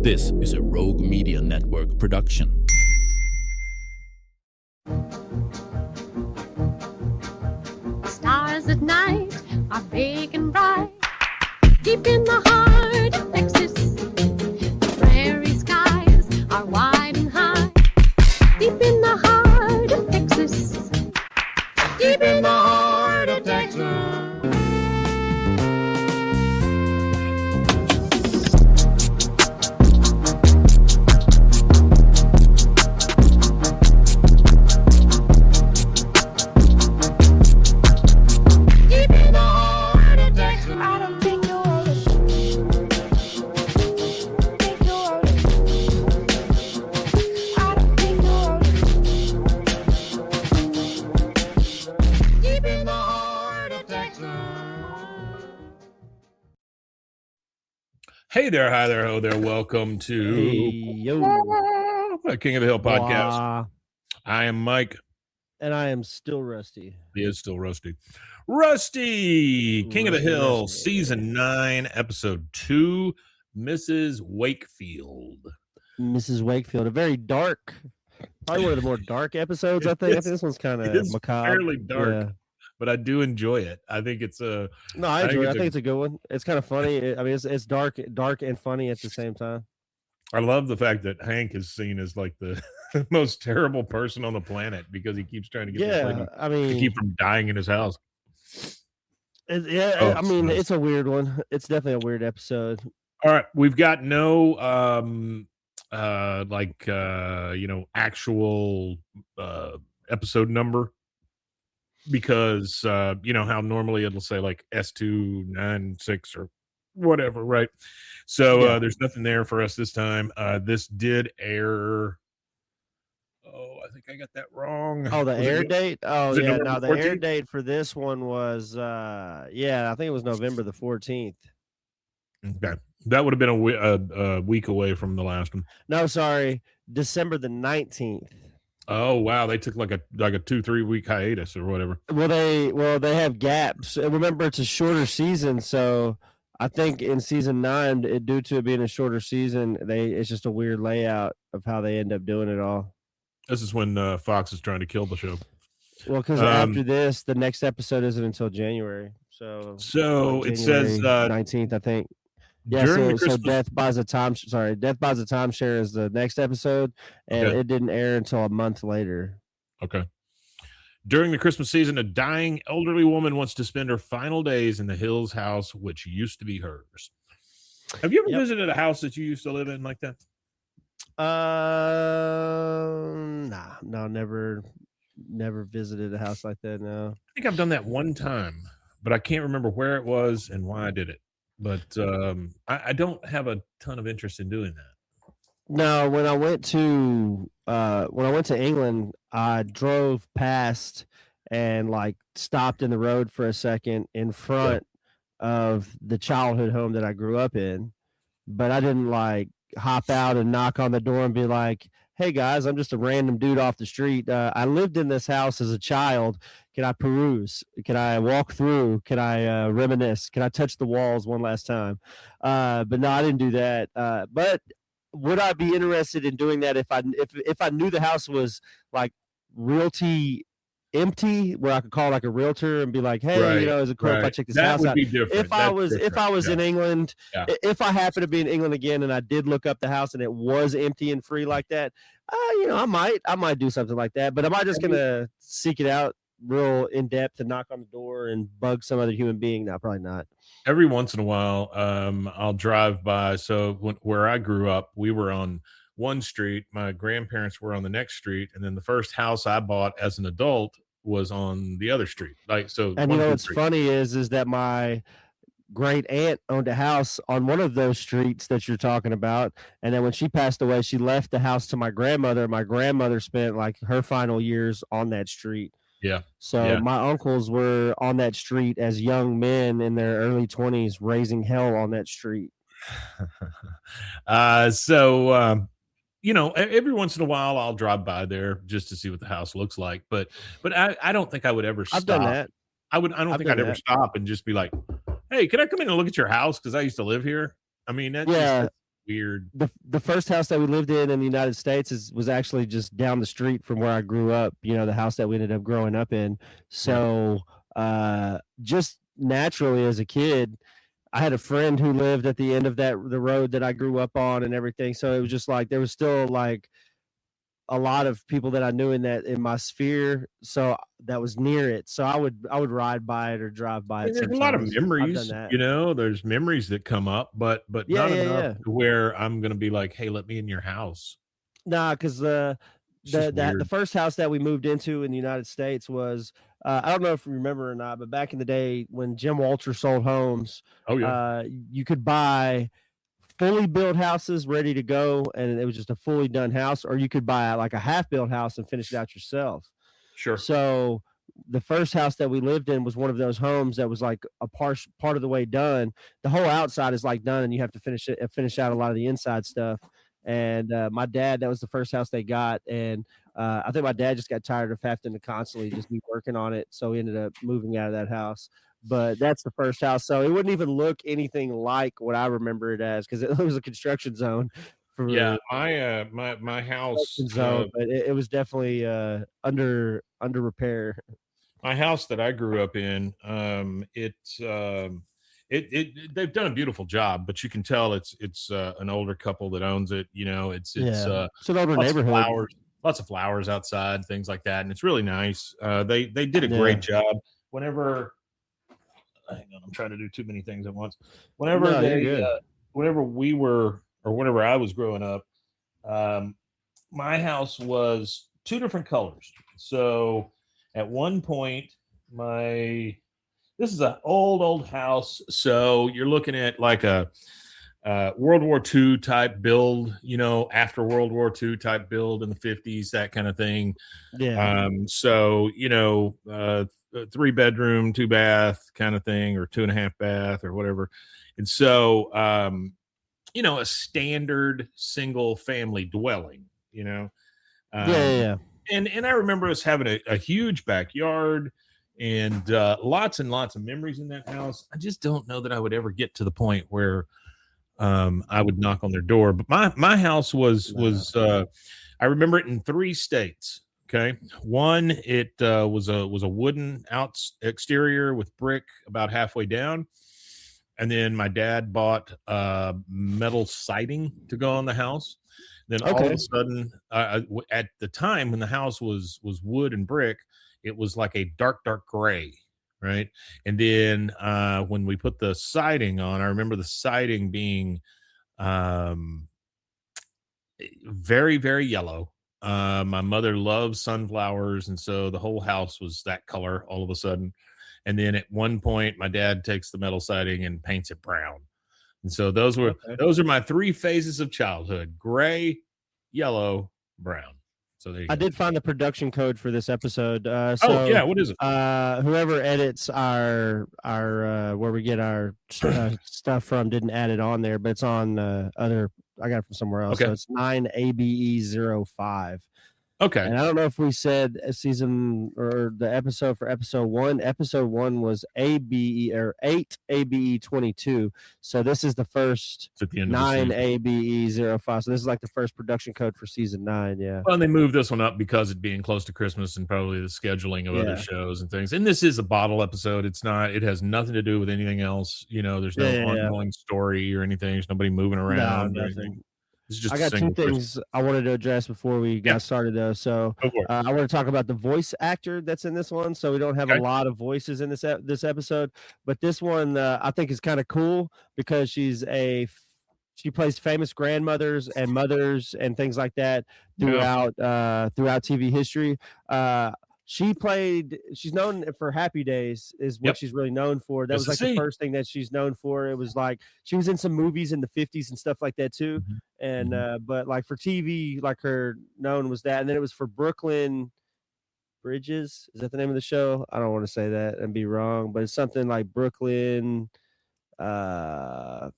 This is a Rogue Media Network production. Stars at night are big and bright. Deep in the heart of Texas, the prairie skies are wide and high. Deep in the heart of Texas, deep in the heart of Texas. Hey there, hi there, ho there. Welcome to King of the Hill podcast. Wah. I am Mike. And I am still rusty. He is still Rusty. Rusty, King of the Hill, Rusty. Season 9, Episode 2, Mrs. Wakefield. Mrs. Wakefield, a very dark, probably one of the more dark episodes, I think. I think this one's kind of It's macabre. fairly dark, but I do enjoy it. I think it's a... No, I enjoy it. I think it's a good one. It's kind of funny. It's dark and funny at the same time. I love the fact that Hank is seen as like the most terrible person on the planet because he keeps trying to get this lady to keep from dying in his house. It's a weird one. It's definitely a weird episode. All right, we've got no actual episode number because you know how normally it'll say like S296 or whatever, right? So there's nothing there for us this time. This did air. Oh, I think I got that wrong. Oh, the air date? Oh, yeah. No, the 14th? air date for this one was, I think it was November the 14th. Okay. That would have been a week away from the last one. No, sorry. December the 19th. Oh, wow. They took like a 2-3 week hiatus or whatever. Well, they have gaps. Remember, it's a shorter season, so I think in season 9, due to it being a shorter season, it's just a weird layout of how they end up doing it all. This is when Fox is trying to kill the show. Well, because after this, the next episode isn't until January. So it says 19th, I think. Yeah, so Death Buys a Timeshare is the next episode, and it didn't air until a month later. Okay. During the Christmas season, a dying elderly woman wants to spend her final days in the Hills house, which used to be hers. Have you ever visited a house that you used to live in like that? No, never visited a house like that. No, I think I've done that one time, but I can't remember where it was and why I did it. But I don't have a ton of interest in doing that. No, when I went to England, I drove past and like stopped in the road for a second in front of the childhood home that I grew up in, but I didn't like hop out and knock on the door and be like, "Hey guys, I'm just a random dude off the street. I lived in this house as a child. Can I peruse? Can I walk through? Can I reminisce? Can I touch the walls one last time?" But no, I didn't do that. But would I be interested in doing that if I knew the house was like realty empty, where I could call like a realtor and be like, "Hey, is it cool if I check this house out?" If I was in England, if I happen to be in England again and I did look up the house and it was empty and free like that, I might do something like that. But am I just gonna seek it out real in depth and knock on the door and bug some other human being? No, probably not. Every once in a while, I'll drive by. So where I grew up, we were on one street. My grandparents were on the next street, and then the first house I bought as an adult was on the other street. Like so. And what's funny is that my great aunt owned a house on one of those streets that you're talking about, and then when she passed away, she left the house to my grandmother. My grandmother spent like her final years on that street. Yeah. So my uncles were on that street as young men in their early 20s, raising hell on that street. Every once in a while I'll drive by there just to see what the house looks like. But I don't think I would ever stop. I've done that. I don't think I'd ever stop and just be like, "Hey, can I come in and look at your house? Because I used to live here." I mean, weird. The first house that we lived in the United States was actually just down the street from where I grew up. The house that we ended up growing up in. Right. So just naturally as a kid, I had a friend who lived at the end of the road that I grew up on and everything. So it was just like there was still like a lot of people that I knew in my sphere, so that was near it. So I would ride by it or drive by it There's a lot of sometimes. I've done memories, that. there's memories that come up, but Yeah, not yeah, enough yeah. to where I'm gonna be like, "Hey, let me in your house." Nah, because the It's just the weird. first house that we moved into in the United States was I don't know if you remember or not, but back in the day when Jim Walter sold homes, Oh, yeah. you could buy fully built houses ready to go, and it was just a fully done house, or you could buy like a half built house and finish it out yourself. Sure. So the first house that we lived in was one of those homes that was like a part of the way done. The whole outside is like done, and you have to finish out a lot of the inside stuff. And my dad, that was the first house they got, and I think my dad just got tired of having to constantly just be working on it, so he ended up moving out of that house. But that's the first house, so it wouldn't even look anything like what I remember it as because it was a construction zone Yeah, for my house, construction zone, but it was definitely under repair. my house that I grew up in, they've done a beautiful job, but you can tell it's an older couple that owns it. Yeah, it's an older Lots of neighborhood. flowers outside, things like that, and it's really nice. They did a great Yeah. job. Whenever hang on, I'm trying to do too many things at once. Whenever No, you're they, good. whenever we were, or whenever I was growing up, um, my house was two different colors. So at one point, my this is an old house. So you're looking at like a World War II type build, after World War II type build in the 50s, that kind of thing. Yeah. So, a 3 bedroom, 2 bath kind of thing, or 2.5 bath or whatever. And so, a standard single family dwelling, Yeah, yeah, um, yeah. and I remember us having a huge backyard and lots and lots of memories in that house. I just don't know that I would ever get to the point where I would knock on their door. But my house No. I remember it in 3 states. Okay, one it was a wooden exterior with brick about halfway down, and then my dad bought metal siding to go on the house. Then all of Okay. a sudden, at the time when the house was wood and brick, it was like a dark gray, right? And then when we put the siding on, I remember the siding being um, very yellow. My mother loves sunflowers, and so the whole house was that color all of a sudden. And then at one point, my dad takes the metal siding and paints it brown. And so Okay. those are my 3 phases of childhood: gray, yellow, brown. So there you I go. did find the production code for this episode. Oh So yeah, what is it? whoever edits our where we get our stuff from didn't add it on there, but it's on other. I got it from somewhere else. Okay, So it's 9ABE05. okay. And I don't know if we said a season or the episode for episode one. Episode one was ABE or 8ABE22. So this is the first It's at the end of the season. 9ABE05. So this is like the first production code for season 9. Yeah. Well, and they moved this one up because it being close to Christmas and probably the scheduling of other Yeah. shows and things. And this is a bottle episode. It has nothing to do with anything else. There's no Yeah. ongoing story or anything. There's nobody moving No, around or anything. nothing. It's just I a got two single Christmas. things I wanted to address before we Yeah, got started, though. So go for it. I want to talk about the voice actor that's in this one. So we don't have a Okay. lot of voices in this episode, but this one I think is kind of cool because she plays famous grandmothers and mothers and things like that Yeah. throughout TV history. She's known for Happy Days is what Yep. she's really known for. That Just was to like the see. first thing that she's known for. It was like she was in some movies in the 50s and stuff like that too. Mhm. And Mhm. but like for TV, like her known was that. And then it was for Brooklyn Bridges. Is that the name of the show? I don't want to say that and be wrong, but it's something like uh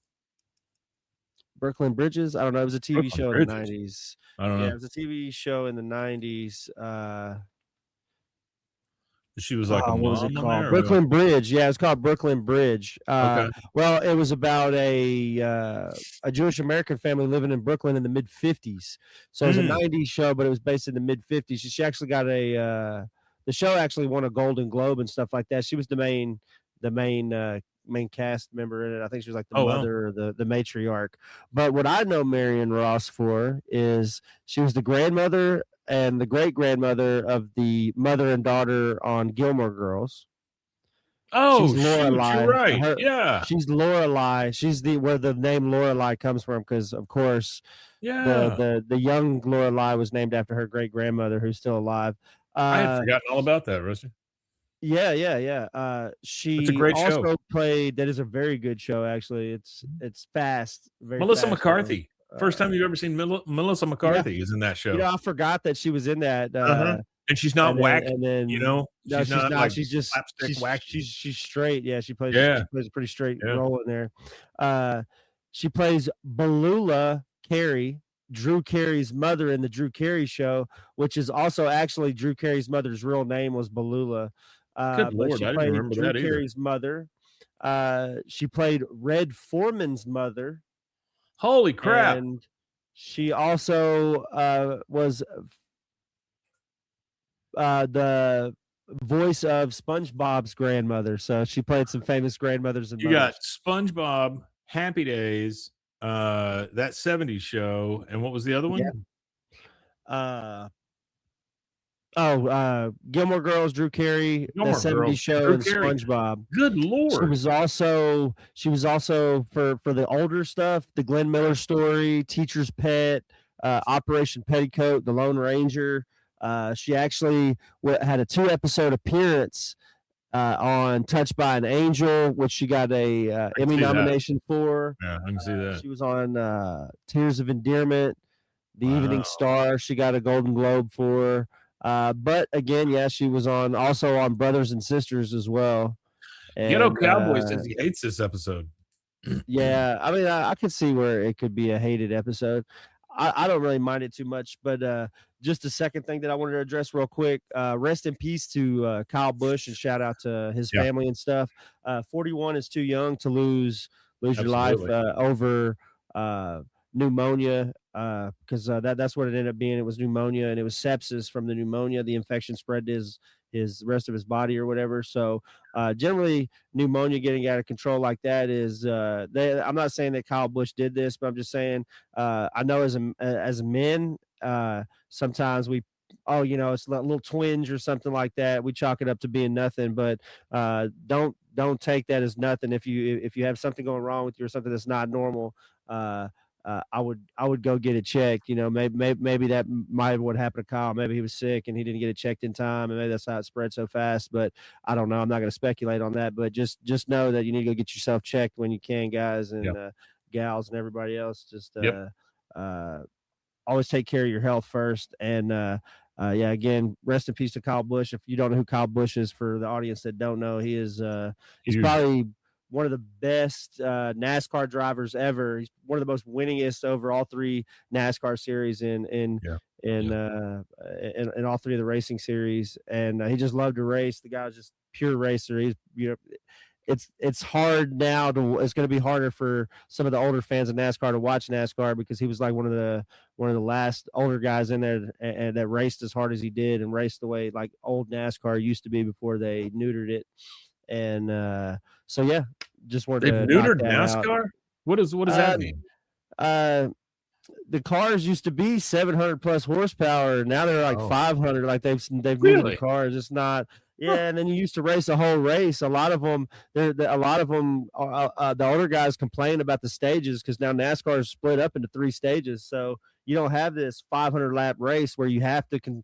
Brooklyn Bridges. I don't know. It was a TV Brooklyn show in the Bridges. 90s. I don't Yeah, know. it was a TV show in the 90s. She was like a What was it mom on called? there, or what? Brooklyn Bridge. Yeah, it's called Brooklyn Bridge. Okay. Well, it was about a Jewish American family living in Brooklyn in the mid '50s. So it was a Mm. '90s show, but it was based in the mid '50s. She actually got the show actually won a Golden Globe and stuff like that. She was the main cast member in it. I think she was like the Oh, wow. mother or the matriarch. But what I know Marion Ross for is she was the grandmother and the great grandmother of the mother and daughter on Gilmore Girls. She's Oh, shoot, you're Lorelai. right. Yeah. She's Lorelai. She's the where the name Lorelai comes from because, of course, Yeah. the young Lorelai was named after her great grandmother who's still alive. I had forgotten all about that, Rusty. Yeah. That's a She great show. also played. That is a very good show. Actually, it's fast. Very Melissa fast. McCarthy. First time you've ever seen Melissa McCarthy is in that show. I forgot that she was in that. And she's not whack, and then no, she's not. like She's just slapstick wacky. she's straight. Yeah, she plays Yeah. she plays a pretty straight Yeah. role in there. She plays Balula Carey, Drew Carey's mother in the Drew Carey Show, which is also actually Drew Carey's mother's real name was Balula. Good But Lord, she I didn't played remember Drew that either. Carey's mother. She played Red Foreman's mother. Holy crap. And she also was the voice of SpongeBob's grandmother. So she played some famous grandmothers and You mothers. got SpongeBob, Happy Days, that 70s show, and what was the other one? Gilmore Girls, Drew Carey, Gilmore the 70s Girls, show, Drew and Carey. SpongeBob. Good Lord. She was also for the older stuff, the Glenn Miller Story, Teacher's Pet, Operation Petticoat, The Lone Ranger. She actually had a 2-episode appearance on Touched by an Angel, which she got a Emmy nomination for. Yeah, I can see that. She was on Tears of Endearment, The Evening Star. She got a Golden Globe for. But again, she was also on Brothers and Sisters as well. Ghetto Cowboy says he hates this episode. Yeah, I mean, I could see where it could be a hated episode. I don't really mind it too much, but just a second thing that I wanted to address real quick. Rest in peace to Kyle Busch and shout out to his family and stuff. 41 is too young to lose your life over pneumonia, because that's what it ended up being. It was pneumonia, and it was sepsis from the pneumonia. The infection spread to his rest of his body or whatever. So generally pneumonia getting out of control like that is I'm not saying that Kyle Busch did this, but I'm just saying I know as men sometimes it's a little twinge or something like that. We chalk it up to being nothing, but don't take that as nothing. If you have something going wrong with you or something that's not normal, I would go get it checked. Maybe that might have what happened to Kyle. Maybe he was sick and he didn't get it checked in time, and maybe that's how it spread so fast. But I don't know. I'm not going to speculate on that. But just know that you need to go get yourself checked when you can, guys and gals and everybody else. Just always take care of your health first. And again, rest in peace to Kyle Busch. If you don't know who Kyle Busch is, for the audience that don't know, he's probably one of the best NASCAR drivers ever. He's one of the most winningest over all 3 NASCAR series in all 3 of the racing series. And he just loved to race. The guy was just pure racer. He's it's hard now it's going to be harder for some of the older fans of NASCAR to watch NASCAR, because he was like one of the last older guys in there and that raced as hard as he did and raced the way like old NASCAR used to be before they neutered it. And just wanted They've to neutered NASCAR. What does that mean? The cars used to be 700 plus horsepower. Now they're like 500. Like they've Really? neutered the cars. It's not. Yeah, and then you used to race a whole race. A lot of them, the older guys complain about the stages because now NASCAR is split up into 3 stages. So you don't have this 500 lap race where you have to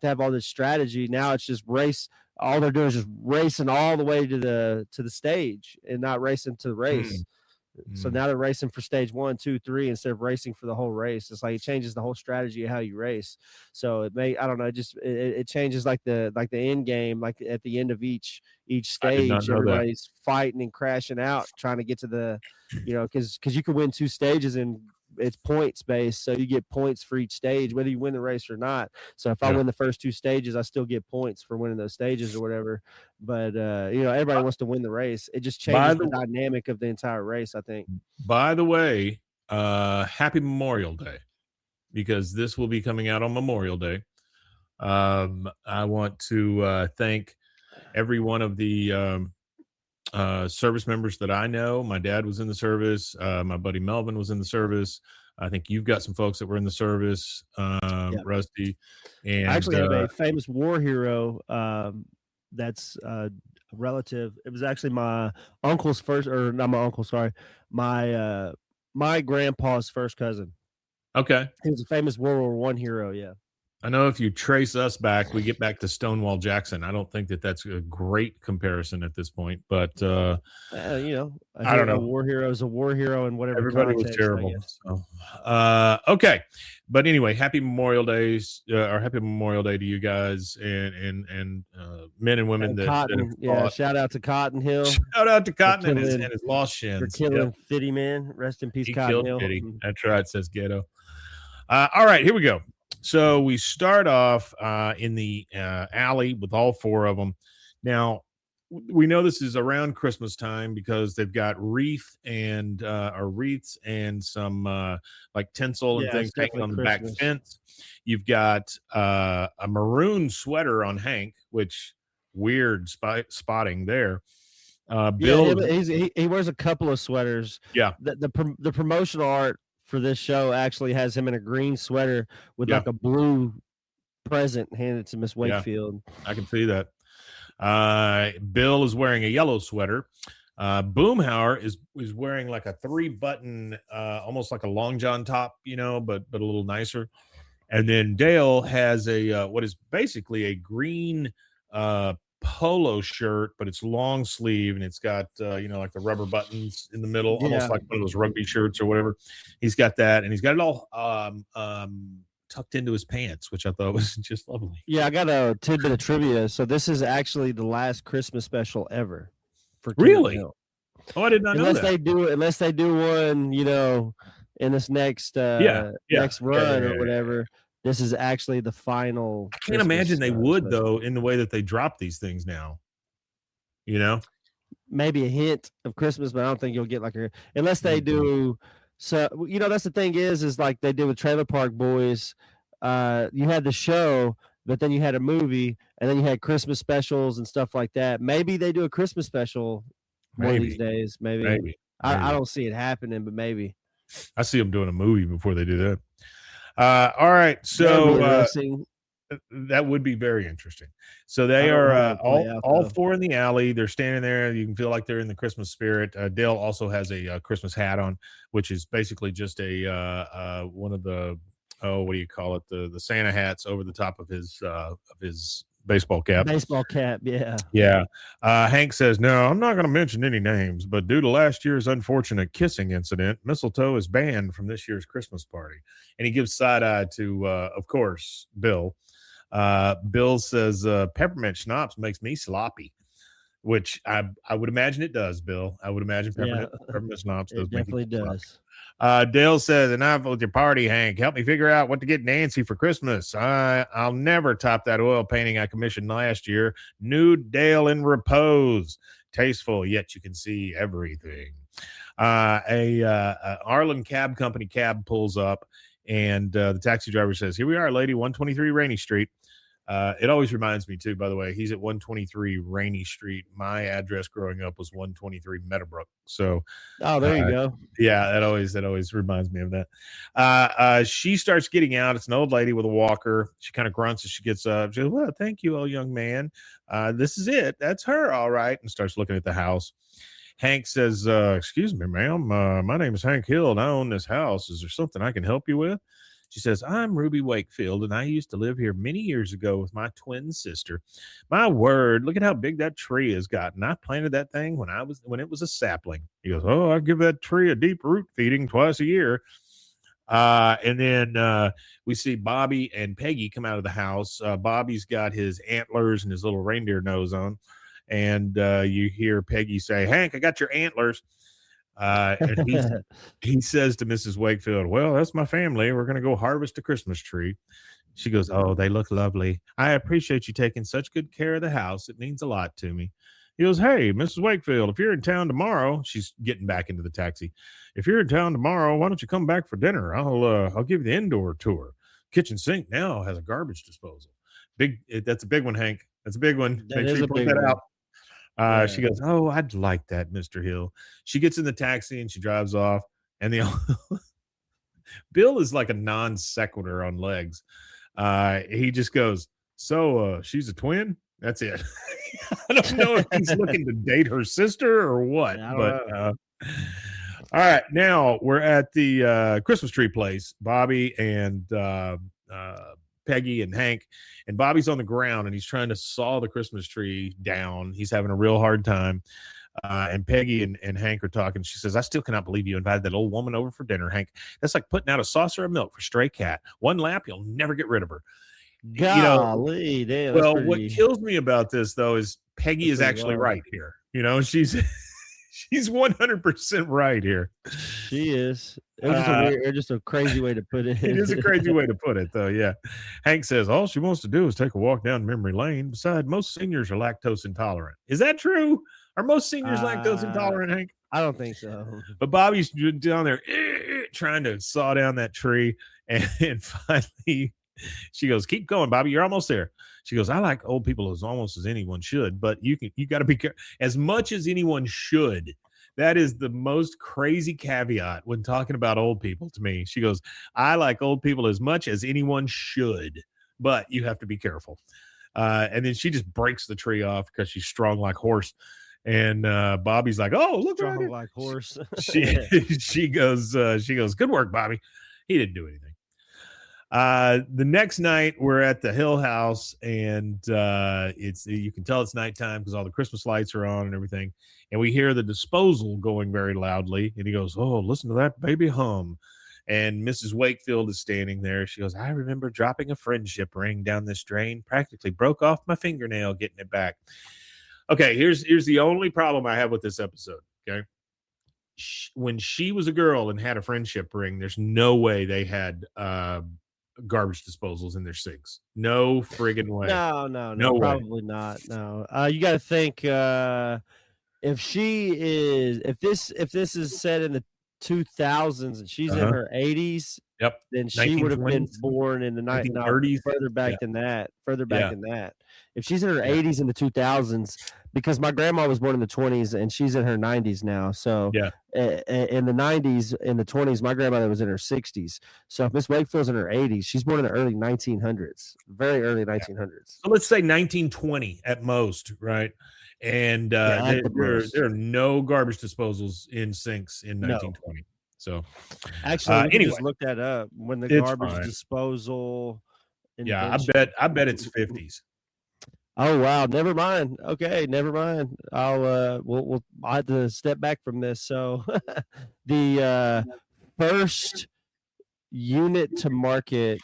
have all this strategy. Now it's just race. All they're doing is just racing all the way to the stage and not racing to the race. So now they're racing for stage 1, 2, 3 instead of racing for the whole race. It's like it changes the whole strategy of how you race. So I don't know, it changes like the end game, like at the end of each stage, everybody's fighting and crashing out trying to get to the, because you could win 2 stages and it's points based, so you get points for each stage, whether you win the race or not. So if I win the first 2 stages, I still get points for winning those stages or whatever. But everybody wants to win the race. It just changes the dynamic of the entire race, I think. By the way, happy Memorial Day, because this will be coming out on Memorial Day. I want to thank every one of the service members that I know. My dad was in the service. My buddy Melvin was in the service. I think you've got some folks that were in the service, Rusty. And I actually have a famous war hero that's a relative. It was actually my uncle's first, or not my uncle, sorry, my grandpa's first cousin. Okay. He was a famous World War I hero, yeah. I know if you trace us back, we get back to Stonewall Jackson. I don't think that that's a great comparison at this point, but I don't know. A war hero is a war hero, and whatever. Everybody was terrible. So, okay, but anyway, happy Memorial Days, or happy Memorial Day to you guys and men and women that Cotton. Shout out to Cotton Hill. Shout out to Cotton and his lost shins for killing Fitty, man. Rest in peace, he Cotton killed Hill. Fitty. That's right. Says Ghetto. All right, here we go. So we start off in the alley with all 4 of them. Now, we know this is around Christmas time because they've got wreaths and some like tinsel and things hanging on the back fence. You've got a maroon sweater on Hank, which weird spotting there. Bill, he wears a couple of sweaters. Yeah, the promotional art for this show actually has him in a green sweater with like a blue present handed to Miss Wakefield. Yeah, I can see that. Bill is wearing a yellow sweater. Boomhauer is wearing like a 3-button, almost like a long john top, but a little nicer. And then Dale has a what is basically a green polo shirt, but it's long sleeve and it's got like the rubber buttons in the middle, almost like one of those rugby shirts or whatever. He's got that, and he's got it all tucked into his pants, which I thought was just lovely. Yeah, I got a tidbit of trivia. So this is actually the last Christmas special ever for really. Hill. Oh, I did not know that. Unless they do one, in this next next run or whatever. This is actually the final. I can't imagine they would special. Though, in the way that they drop these things now. Maybe a hint of Christmas, but I don't think you'll get unless they do. So that's the thing is like they did with Trailer Park Boys. You had the show, but then you had a movie, and then you had Christmas specials and stuff like that. Maybe they do a Christmas special one of these days. Maybe. I don't see it happening, but maybe. I see them doing a movie before they do that. All right, so that would be very interesting. So they are all 4 in the alley. They're standing there. You can feel like they're in the Christmas spirit. Dale also has a Christmas hat on, which is basically just a one of the what do you call it? The Santa hats over the top of his baseball cap. Baseball cap, yeah. Yeah. Hank says, no, I'm not going to mention any names, but due to last year's unfortunate kissing incident, mistletoe is banned from this year's Christmas party. And he gives side eye to, of course, Bill. Bill says, peppermint schnapps makes me sloppy, which I would imagine it does, Bill. I would imagine peppermint schnapps does. It definitely does. Dale says, enough with your party, Hank. Help me figure out what to get Nancy for Christmas. I'll never top that oil painting I commissioned last year. Nude Dale in repose. Tasteful, yet you can see everything. Arlen Cab Company cab pulls up, and the taxi driver says, here we are, lady, 123 Rainy Street. It always reminds me, too, by the way, he's at 123 Rainy Street. My address growing up was 123 Meadowbrook. So, there you go. Yeah, that always reminds me of that. She starts getting out. It's an old lady with a walker. She kind of grunts as she gets up. She goes, well, thank you, old young man. This is it. That's her, all right. And starts looking at the house. Hank says, excuse me, ma'am. My name is Hank Hill, and I own this house. Is there something I can help you with? She says, I'm Ruby Wakefield, and I used to live here many years ago with my twin sister. My word, look at how big that tree has gotten. I planted that thing when it was a sapling. He goes, oh, I give that tree a deep root feeding twice a year. And then we see Bobby and Peggy come out of the house. Bobby's got his antlers and his little reindeer nose on. And you hear Peggy say, Hank, I got your antlers. And he says to Mrs. Wakefield, "Well, that's my family. We're going to go harvest a Christmas tree." She goes, "Oh, they look lovely. I appreciate you taking such good care of the house. It means a lot to me." He goes, "Hey, Mrs. Wakefield, if you're in town tomorrow," she's getting back into the taxi. "If you're in town tomorrow, why don't you come back for dinner? I'll give you the indoor tour. Kitchen sink now has a garbage disposal." That's a big one, Hank. That's a big one. That Make sure is you a point big that one. out. She goes, "Oh, I'd like that, Mr. Hill." She gets in the taxi and she drives off. And the Bill is like a non sequitur on legs. He just goes, "So she's a twin?" That's it. I don't know if he's looking to date her sister or what, I don't but know. all right. Now we're at the Christmas tree place. Bobby and Peggy and Hank, and Bobby's on the ground and he's trying to saw the Christmas tree down. He's having a real hard time. And Peggy and Hank are talking. She says, "I still cannot believe you invited that old woman over for dinner, Hank. That's like putting out a saucer of milk for stray cat. One lap, you'll never get rid of her." Golly, damn, that's Well, what pretty, kills me about this though is Peggy that's is pretty actually wild. right here. She's 100% right here. She is. It was just a weird, just a crazy way to put it. It is a crazy way to put it, though. Yeah. Hank says all she wants to do is take a walk down memory lane. Besides, most seniors are lactose intolerant. Is that true? Are most seniors lactose intolerant, Hank? I don't think so. But Bobby's down there trying to saw down that tree. And finally, she goes, "Keep going, Bobby. You're almost there." She goes, "I like old people as almost as anyone should, but you got to be careful. As much as anyone should." That is the most crazy caveat when talking about old people to me. She goes, "I like old people as much as anyone should, but you have to be careful." And then she just breaks the tree off because she's strong like horse. And Bobby's like, "Oh, look what I Strong did." like horse. She goes, "Good work, Bobby." He didn't do anything. The next night we're at the Hill house and you can tell it's nighttime because all the Christmas lights are on and everything. And we hear the disposal going very loudly. And he goes, "Oh, listen to that baby hum." And Mrs. Wakefield is standing there. She goes, "I remember dropping a friendship ring down this drain, practically broke off my fingernail getting it back." Okay, here's the only problem I have with this episode. Okay. When she was a girl and had a friendship ring, there's no way they had garbage disposals in their sinks. No friggin' way. No, way. probably not. No. You got to think if this is set in the 2000s and she's in her 80s, Yep. then she would have been 1920s, born in the 1930s. further back Yeah. than that. If she's in her Yeah. 80s in the 2000s, because my grandma was born in the 20s and she's in her 90s now. So Yeah. in the 90s, in the 20s, my grandmother was in her 60s. So if Miss Wakefield's in her 80s, she's born in the early 1900s, very early 1900s. So let's say 1920 at most, right? And at the most. there are no garbage disposals in sinks in 1920. So Actually, we can anyway, just look that up when the it's garbage fine. disposal. Yeah, invention- I bet it's 50s. Oh wow, never mind. Okay, never mind. I'll have to step back from this. So the first unit to market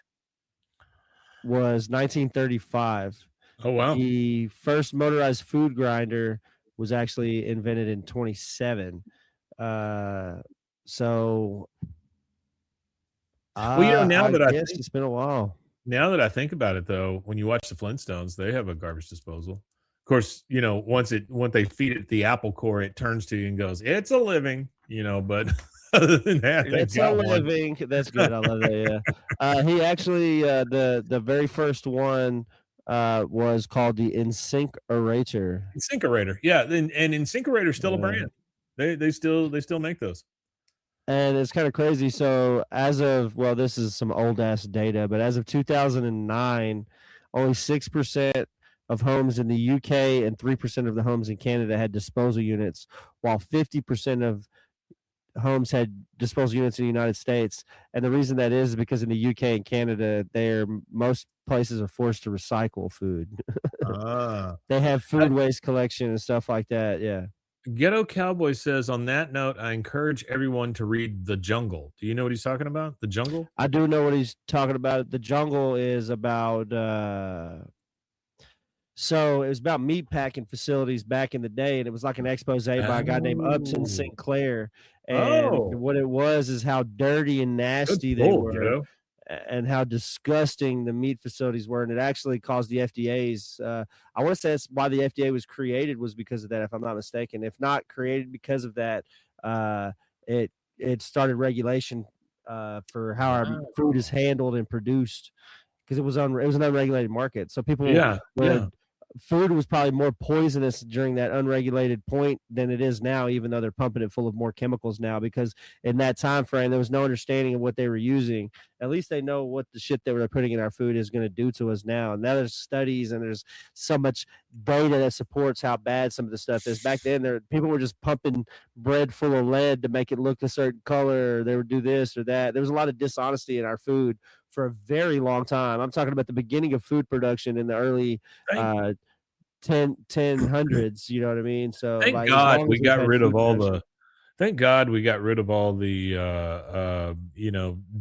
was 1935. Oh wow. The first motorized food grinder was actually invented in 27. So Well, now that I guess think it's been a while. Now that I think about it, though, when you watch the Flintstones, they have a garbage disposal. Of course, once they feed it the apple core, it turns to you and goes, "It's a living," But other than that, they've It's a got one. living. That's good. I love that. Yeah. He actually the very first one was called the Incinerator. Incinerator, yeah, and Incinerator is still a brand. They still make those. And it's kind of crazy. So this is some old ass data, but as of 2009, only 6% of homes in the UK and 3% of the homes in Canada had disposal units, while 50% of homes had disposal units in the United States. And the reason that is because in the UK and Canada, most places are forced to recycle food. They have food waste collection and stuff like that. Yeah. Ghetto Cowboy says, "On that note, I encourage everyone to read The Jungle." Do you know what he's talking about? The Jungle? I do know what he's talking about. The Jungle is about So it was about meat packing facilities back in the day, and it was like an expose by a guy named Upton Oh. Sinclair. And Oh, what it was is how dirty and good nasty they pull, were, kiddo. and how disgusting the meat facilities were. And it actually caused the FDA's. I want to say that's why the FDA was created, was because of that, if I'm not mistaken. If not created because of that, uh, it started regulation for how our Wow. food is handled and produced, because it was an unregulated market. So people Yeah, yeah. would food was probably more poisonous during that unregulated point than it is now, even though they're pumping it full of more chemicals now, because in that time frame there was no understanding of what they were using. At least they know what the shit they were putting in our food is going to do to us now. And now there's studies and there's so much data that supports how bad some of the stuff is. Back then people were just pumping bread full of lead to make it look a certain color, or they would do this or that. There was a lot of dishonesty in our food for a very long time. I'm talking about the beginning of food production in the early Thank uh 10 hundreds, you know what I mean? So thank like as God long we as we've got had rid of food all production. the thank God we got rid of all the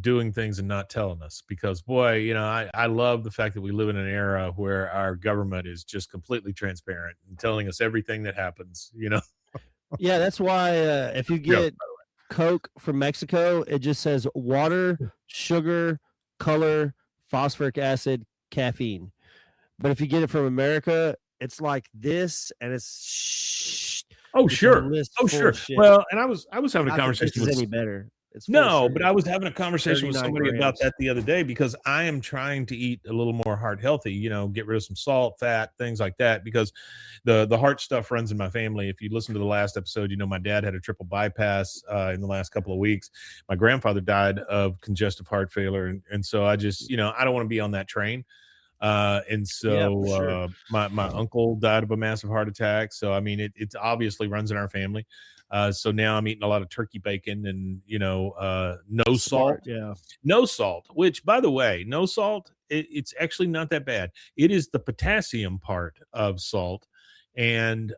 doing things and not telling us, because boy, I love the fact that we live in an era where our government is just completely transparent and telling us everything that happens. Yeah, that's why if you Yeah. get Coke from Mexico, it just says water, sugar, color, phosphoric acid, caffeine. But if you get it from America, it's like this, and it's Oh, just a sure. list Oh, full sure. of shit. Well, and I was having a Not that this conversation is with any better. It's full of no, but sugar. I was having a conversation with 39 somebody about grams. that the other day, because I am trying to eat a little more heart healthy, get rid of some salt, fat, things like that, because the heart stuff runs in my family. If you listen to the last episode, my dad had a triple bypass in the last couple of weeks. My grandfather died of congestive heart failure, and so I just, I don't want to be on that train. And Yeah, for so sure. my uncle died of a massive heart attack. So I mean, it obviously runs in our family. So now I'm eating a lot of turkey bacon and no Smart, salt, yeah. no salt. Which, by the way, no salt. It's actually not that bad. It is the potassium part of salt, and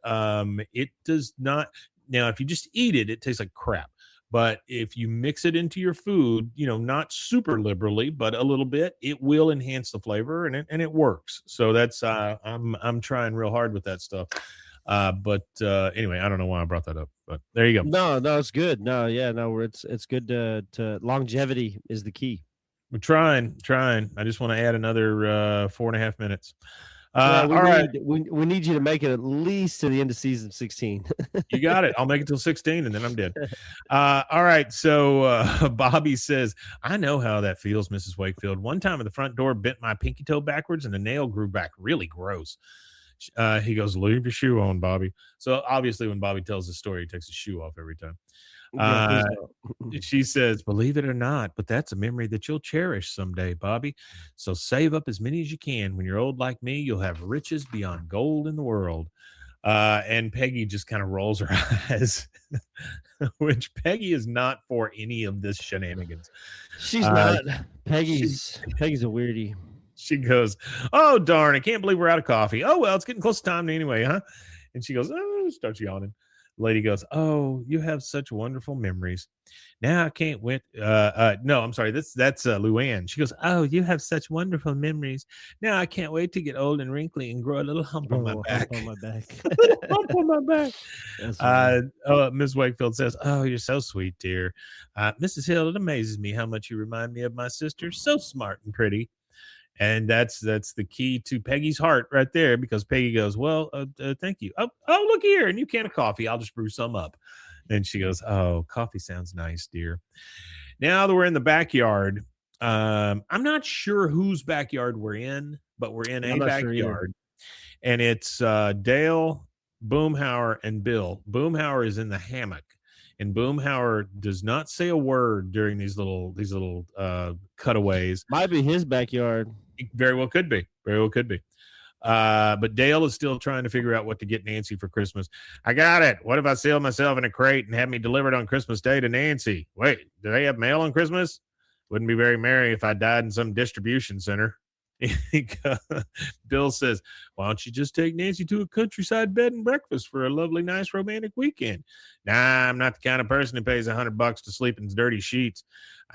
it does not. Now, if you just eat it, it tastes like crap. But if you mix it into your food, not super liberally, but a little bit, it will enhance the flavor, and it works. So that's I'm trying real hard with that stuff. But anyway, I don't know why I brought that up, but there you go. No, it's good. No, yeah, no, it's good to longevity is the key. We're trying. I just want to add another 4.5 minutes. Yeah, All right, we need you to make it at least to the end of season 16. you got it. I'll make it till 16, and then I'm dead. All right. So Bobby says, I know how that feels, Mrs. Wakefield. One time at the front door, bent my pinky toe backwards, and the nail grew back really gross. He goes, leave your shoe on, Bobby. So obviously, when Bobby tells the story, he takes his shoe off every time. Yeah, please Uh, don't. she says, believe it or not, but that's a memory that you'll cherish someday, Bobby. So save up as many as you can. When you're old like me, you'll have riches beyond gold in the world. And Peggy just kind of rolls her eyes, which Peggy is not for any of this shenanigans. She's Uh, not. Peggy's a weirdie. she goes, oh, darn, I can't believe we're out of coffee. Oh, well, it's getting close to time anyway, huh? And she goes, oh, starts yawning. Lady goes, oh, you have such wonderful memories. Now I can't wait. No, I'm sorry. That's Luann. She goes, oh, you have such wonderful memories. Now I can't wait to get old and wrinkly and grow a little hump on my Oh, back. hump on my back. Hump on my back. That's funny. Ms. Wakefield says, oh, you're so sweet, dear. Mrs. Hill, it amazes me how much you remind me of my sister. So smart and pretty. And that's the key to Peggy's heart right there, because Peggy goes, well, thank you. Oh, look here, a new can of coffee. I'll just brew some up. And she goes, oh, coffee sounds nice, dear. Now that we're in the backyard, I'm not sure whose backyard we're in, but we're in I'm a not sure either. backyard. And it's Dale, Boomhauer, and Bill. Boomhauer is in the hammock. And Boomhauer does not say a word during these little cutaways. Might be his backyard. It very well could be. Very well could be. But Dale is still trying to figure out what to get Nancy for Christmas. I got it. What if I seal myself in a crate and have me delivered on Christmas Day to Nancy? Wait, do they have mail on Christmas? Wouldn't be very merry if I died in some distribution center. Bill says, why don't you just take Nancy to a countryside bed and breakfast for a lovely, nice romantic weekend? Nah, I'm not the kind of person who pays $100 to sleep in dirty sheets.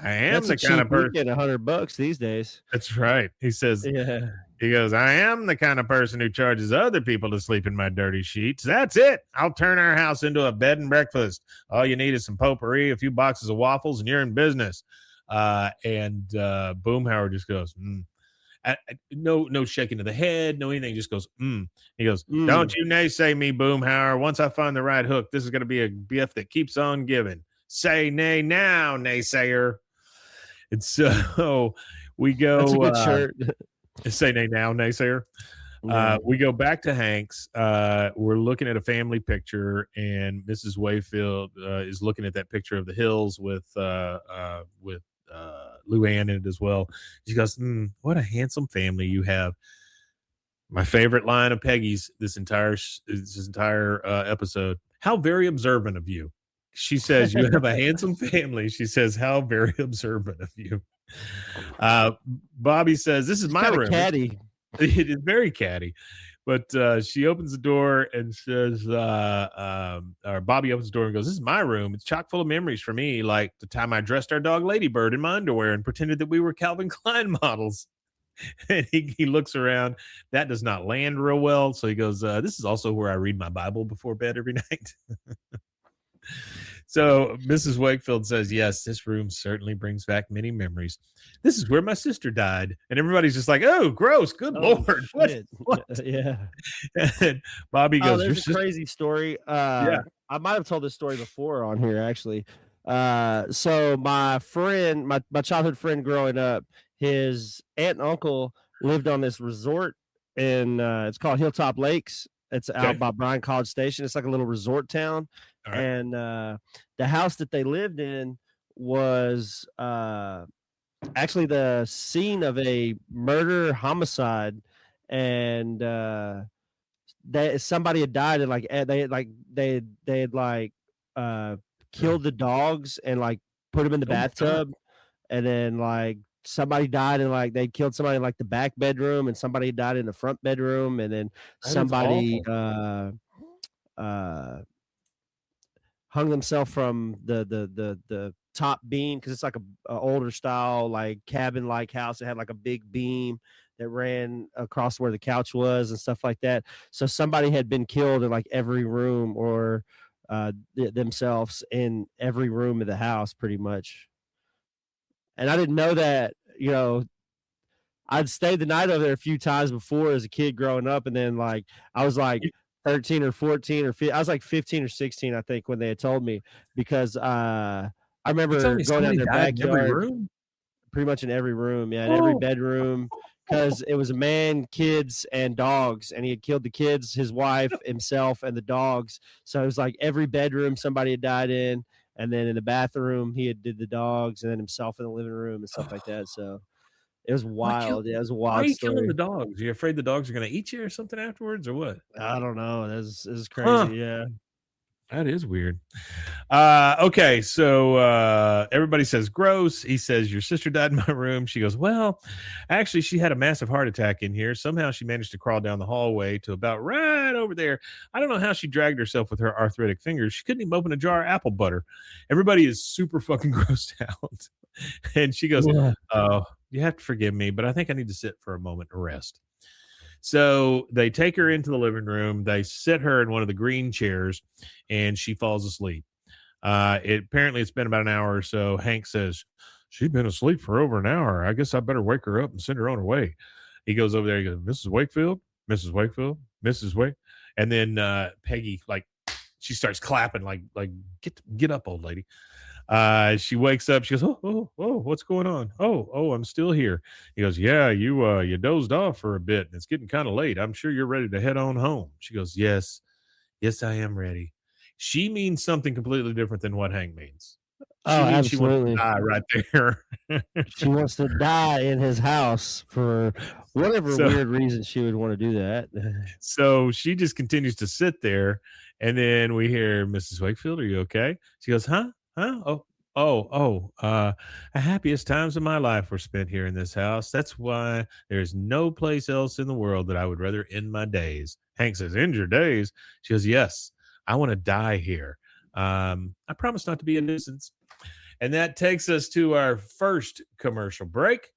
I am That's the a kind cheap of person. weekend, $100 these days. That's right. He says, Yeah. He goes, I am the kind of person who charges other people to sleep in my dirty sheets. That's it. I'll turn our house into a bed and breakfast. All you need is some potpourri, a few boxes of waffles, and you're in business. And Boomhauer just goes, no shaking of the head, no anything, just goes, He goes, don't you naysay me, Boomhauer. Once I find the right hook, this is going to be a gift that keeps on giving. Say nay now, naysayer. And so we go. That's a good shirt. Say nay now, naysayer. We go back to Hank's. We're looking at a family picture, and Mrs. Wakefield is looking at that picture of the hills with Luann in it as well. She goes, what a handsome family you have. My favorite line of Peggy's this entire episode. How very observant of you. She says, you have a handsome family. She says, how very observant of you. Bobby says, this is my room. Catty. It is very catty. But she opens the door and says, or Bobby opens the door and goes, this is my room. It's chock full of memories for me, like the time I dressed our dog Ladybird in my underwear and pretended that we were Calvin Klein models. And he looks around. That does not land real well. So he goes, this is also where I read my Bible before bed every night. So Mrs. Wakefield says, yes, this room certainly brings back many memories. This is where my sister died. And everybody's just like, oh, gross. Good Lord. What? Yeah. And Bobby goes, there's a crazy story. I might have told this story before on here, actually. So my friend, my childhood friend growing up, his aunt and uncle lived on this resort in, it's called Hilltop Lakes. It's out by Bryan College Station. It's like a little resort town. Right. And the house that they lived in was actually the scene of a murder homicide, and somebody had died, and they had killed the dogs and like put them in the bathtub, and then like somebody died and like they killed somebody in like the back bedroom, and somebody died in the front bedroom, and then somebody hung themselves from the top beam, because it's like a older style like cabin like house. It had like a big beam that ran across where the couch was and stuff like that. So somebody had been killed in like every room, or themselves in every room of the house pretty much. And I didn't know that. I'd stayed the night over there a few times before as a kid growing up, and then like I was like 13 or 14 or 15, I was like 15 or 16, I think, when they had told me, because I remember going down their backyard, pretty much in every room, in every bedroom, because it was a man, kids, and dogs, and he had killed the kids, his wife, himself, and the dogs. So it was like every bedroom somebody had died in, and then in the bathroom he did the dogs, and then himself in the living room and stuff like that. So it was wild. It was a wild story. Why are you killing the dogs? Are you afraid the dogs are going to eat you or something afterwards, or what? I don't know. This is crazy. Yeah. That is weird. Okay, so everybody says gross. He says, your sister died in my room. She goes, well, actually, she had a massive heart attack in here. Somehow she managed to crawl down the hallway to about right over there. I don't know how she dragged herself with her arthritic fingers. She couldn't even open a jar of apple butter. Everybody is super fucking grossed out. And she goes, oh, you have to forgive me, but I think I need to sit for a moment and rest. So they take her into the living room. They sit her in one of the green chairs, and she falls asleep. Apparently it's been about an hour or so. Hank says, she's been asleep for over an hour. I guess I better wake her up and send her on her way. He goes over there. He goes, Mrs. Wakefield, Mrs. Wakefield, Mrs. Wake. And then Peggy, like, she starts clapping, like get up, old lady. She wakes up. She goes, oh, what's going on? Oh, I'm still here. He goes, yeah, you dozed off for a bit, and it's getting kind of late. I'm sure you're ready to head on home. She goes, yes, I am ready. She means something completely different than what Hank means. Absolutely. She wants to die right there. She wants to die in his house for whatever weird reason she would want to do that. So she just continues to sit there, and then we hear, Mrs. Wakefield, are you okay? She goes, huh? The happiest times of my life were spent here in this house. That's why there's no place else in the world that I would rather end my days. Hank says, end your days? She goes, yes, I want to die here. I promise not to be a nuisance. And that takes us to our first commercial break.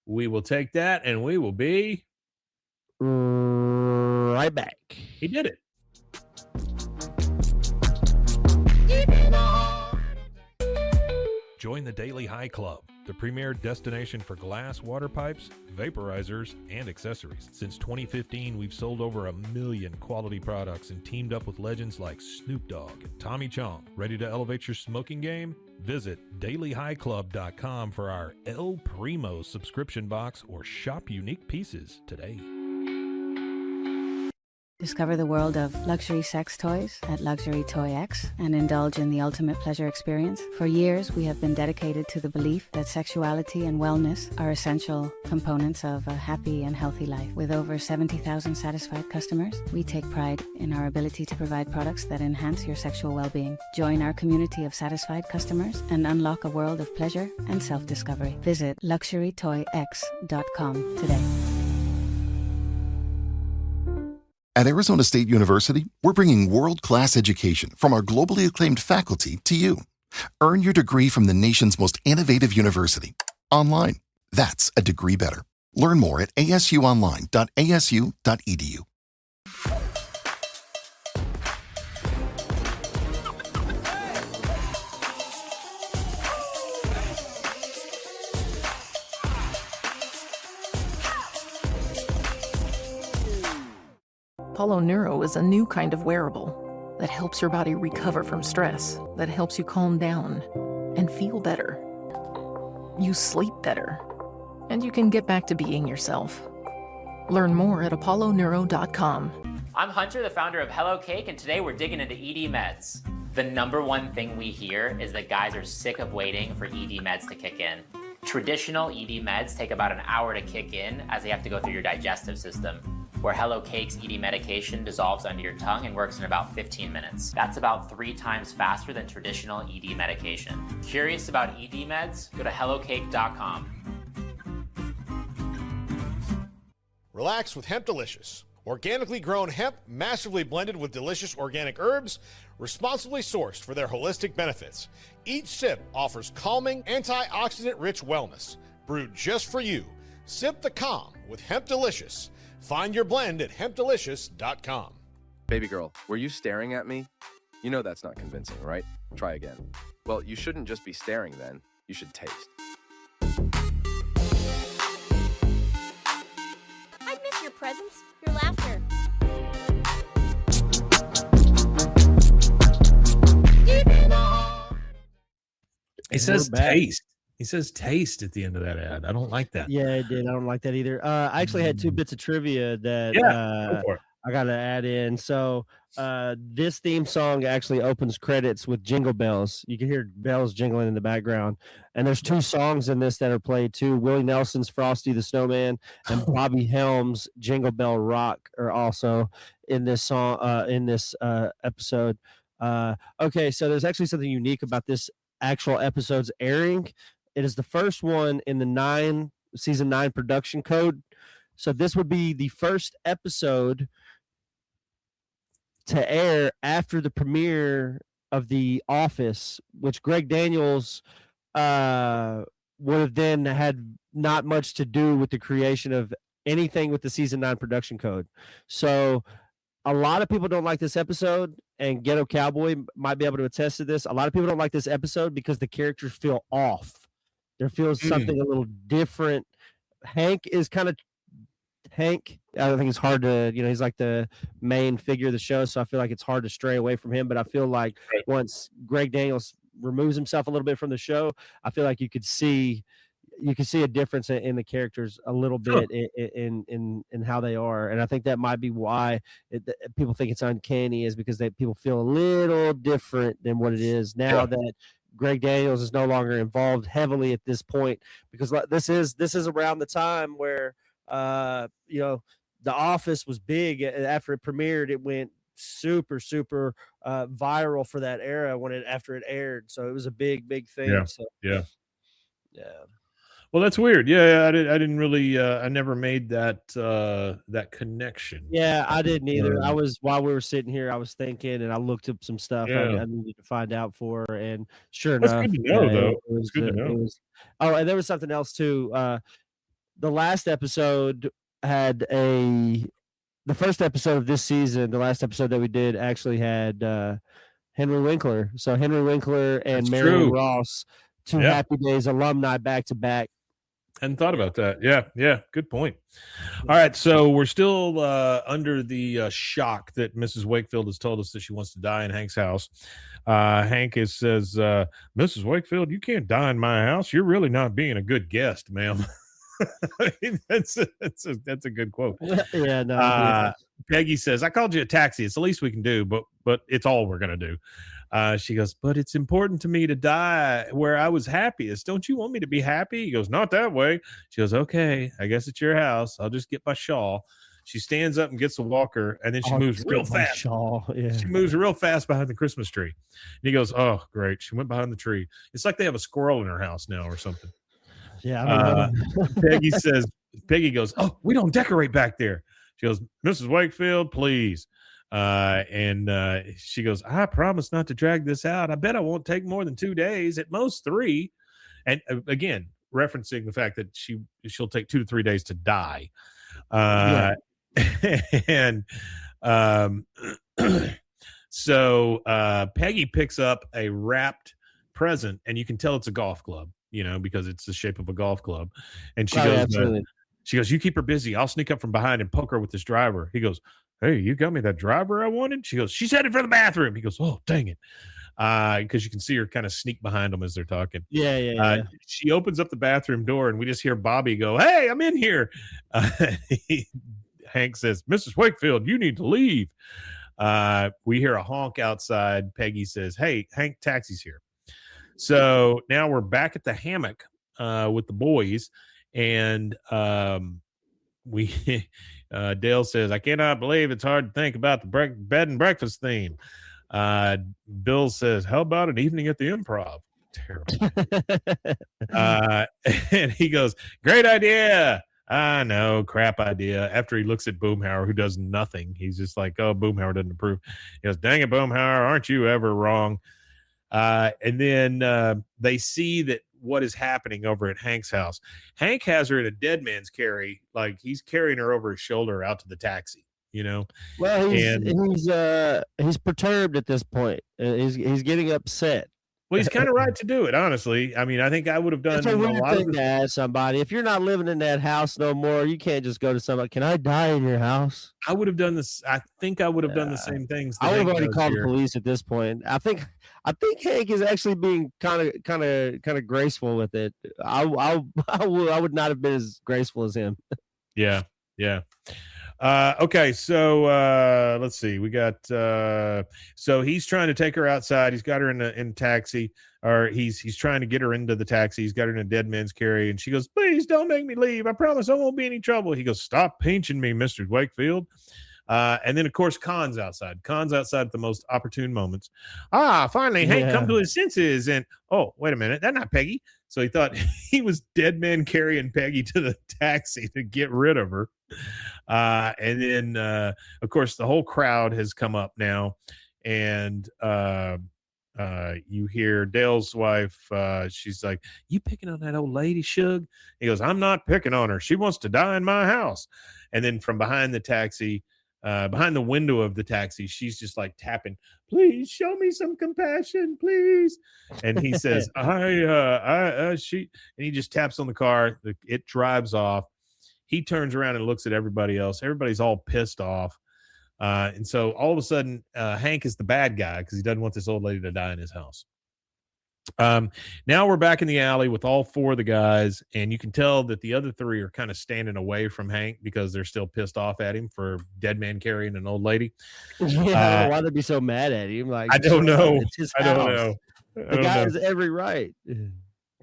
We will take that, and we will be right back. He did it. Join the Daily High Club, the premier destination for glass water pipes, vaporizers, and accessories. Since 2015, we've sold over 1 million quality products and teamed up with legends like Snoop Dogg and Tommy Chong. Ready to elevate your smoking game? Visit dailyhighclub.com for our El Primo subscription box or shop unique pieces today. Discover the world of luxury sex toys at Luxury Toy X and indulge in the ultimate pleasure experience. For years, we have been dedicated to the belief that sexuality and wellness are essential components of a happy and healthy life. With over 70,000 satisfied customers, we take pride in our ability to provide products that enhance your sexual well-being. Join our community of satisfied customers and unlock a world of pleasure and self-discovery. Visit luxurytoyx.com today. At Arizona State University, we're bringing world-class education from our globally acclaimed faculty to you. Earn your degree from the nation's most innovative university. Online. That's a degree better. Learn more at asuonline.asu.edu. Apollo Neuro is a new kind of wearable that helps your body recover from stress, that helps you calm down and feel better. You sleep better, and you can get back to being yourself. Learn more at apolloneuro.com. I'm Hunter, the founder of Hello Cake, and today we're digging into ED meds. The number one thing we hear is that guys are sick of waiting for ED meds to kick in. Traditional ED meds take about an hour to kick in as they have to go through your digestive system, where Hello Cake's ED medication dissolves under your tongue and works in about 15 minutes. That's about 3 times faster than traditional ED medication. Curious about ED meds? Go to hellocake.com. Relax with Hemp Delicious. Organically grown hemp, massively blended with delicious organic herbs, responsibly sourced for their holistic benefits. Each sip offers calming, antioxidant-rich wellness. Brewed just for you. Sip the calm with Hemp Delicious. Find your blend at hempdelicious.com. Baby girl, were you staring at me? You know that's not convincing, right? Try again. Well, you shouldn't just be staring then. You should taste. I'd miss your presence, your laughter. He says taste. He says taste at the end of that ad. I don't like that. Yeah, it did. I don't like that either. I actually had 2 bits of trivia that go for it. I got to add in. So this theme song actually opens credits with jingle bells. You can hear bells jingling in the background. And there's 2 songs in this that are played too. Willie Nelson's Frosty the Snowman and Bobby Helms' Jingle Bell Rock are also in this song, in this episode. Okay, so there's actually something unique about this actual episode's airing. It is the first one in the season 9 production code. So this would be the first episode to air after the premiere of The Office, which Greg Daniels would have then had not much to do with the creation of anything with the season 9 production code. So a lot of people don't like this episode, and Ghetto Cowboy might be able to attest to this. A lot of people don't like this episode because the characters feel off. There feels something a little different. Hank, I don't think it's hard to, he's like the main figure of the show, so I feel like it's hard to stray away from him. But I feel like once Greg Daniels removes himself a little bit from the show, I feel like you could see a difference in the characters a little bit in how they are. And I think that might be why people think it's uncanny, is because people feel a little different than what it is now that Greg Daniels is no longer involved heavily at this point, because this is around the time where, The Office was big. After it premiered, it went super, super viral for that era after it aired. So it was a big thing. Yeah. So, yeah. Yeah. Well, that's weird. Yeah, I didn't really. I never made that connection. Yeah, I didn't either. While we were sitting here, I was thinking, and I looked up some stuff I needed to find out for, and sure enough, that's good to know, though. It's good to know. And there was something else too. The last episode had the first episode of this season, the last episode that we did actually had Henry Winkler. So Henry Winkler and That's Marion true. Ross, two Yeah. Happy Days alumni back to back. Hadn't thought about that. Yeah. Good point. All right. So we're still under the shock that Mrs. Wakefield has told us that she wants to die in Hank's house. Hank says, Mrs. Wakefield, you can't die in my house. You're really not being a good guest, ma'am. I mean, that's a good quote. Yeah, no. Peggy says, I called you a taxi. It's the least we can do, but it's all we're going to do. She goes, but it's important to me to die where I was happiest. Don't you want me to be happy? He goes, not that way. She goes, okay, I guess it's your house. I'll just get my shawl. She stands up and gets the walker, and then she moves real fast. Yeah. She moves real fast behind the Christmas tree. And he goes, oh, great. She went behind the tree. It's like they have a squirrel in her house now or something. Yeah. Peggy goes, oh, we don't decorate back there. She goes, Mrs. Wakefield, please. And she goes, I promise not to drag this out. I bet I won't take more than 2 days, at most 3. And again, referencing the fact that she'll take 2 to 3 days to die. And so Peggy picks up a wrapped present, and you can tell it's a golf club, because it's the shape of a golf club. And she goes, you keep her busy. I'll sneak up from behind and poke her with this driver. He goes, hey, you got me that driver I wanted? She goes, she's headed for the bathroom. He goes, oh, dang it. Because you can see her kind of sneak behind them as they're talking. Yeah. She opens up the bathroom door, and we just hear Bobby go, hey, I'm in here. Hank says, Mrs. Wakefield, you need to leave. We hear a honk outside. Peggy says, hey, Hank, taxi's here. So now we're back at the hammock with the boys, and Dale says, I cannot believe it's hard to think about the bed and breakfast theme. Bill says, how about an evening at the Improv? Terrible. And he goes, great idea. I know, crap idea. After he looks at Boomhauer, who does nothing, he's just like, oh, Boomhauer doesn't approve. He goes, dang it, Boomhauer, aren't you ever wrong? And then they see that what is happening over at Hank's house. Hank has her in a dead man's carry, like he's carrying her over his shoulder out to the taxi. Well, he's perturbed at this point. He's getting upset. Well, he's kind of right to do it, honestly. I mean, I think I would have done It's a weird thing to ask somebody. If you're not living in that house no more, you can't just go to somebody. Can I die in your house? I would have done this. I think I would have done the same things. I would have already called the police at this point. I think Hank is actually being kind of graceful with it. I would not have been as graceful as him. Yeah. Okay, so let's see. We got so he's trying to take her outside. He's got her in taxi, or he's trying to get her into the taxi. He's got her in a dead man's carry, and she goes, please don't make me leave. I promise I won't be any trouble. He goes, stop pinching me, Mr. Wakefield. And then, of course, Khan's outside at the most opportune moments. Finally, Hank come to his senses. And, oh, wait a minute. That's not Peggy. So he thought he was dead man carrying Peggy to the taxi to get rid of her. And then, of course, the whole crowd has come up now. And you hear Dale's wife. She's like, you picking on that old lady, Shug? He goes, I'm not picking on her. She wants to die in my house. And then from behind the taxi, behind the window of the taxi, she's just like tapping, please show me some compassion, please. And he says, she, and he just taps on the car. It drives off. He turns around and looks at everybody else. Everybody's all pissed off. And so all of a sudden, Hank is the bad guy because he doesn't want this old lady to die in his house. Now we're back in the alley with all 4 of the guys, and you can tell that the other 3 are kind of standing away from Hank because they're still pissed off at him for dead man carrying an old lady. Yeah, why they be so mad at him? Like, I don't know. It's his house. The guy has every right.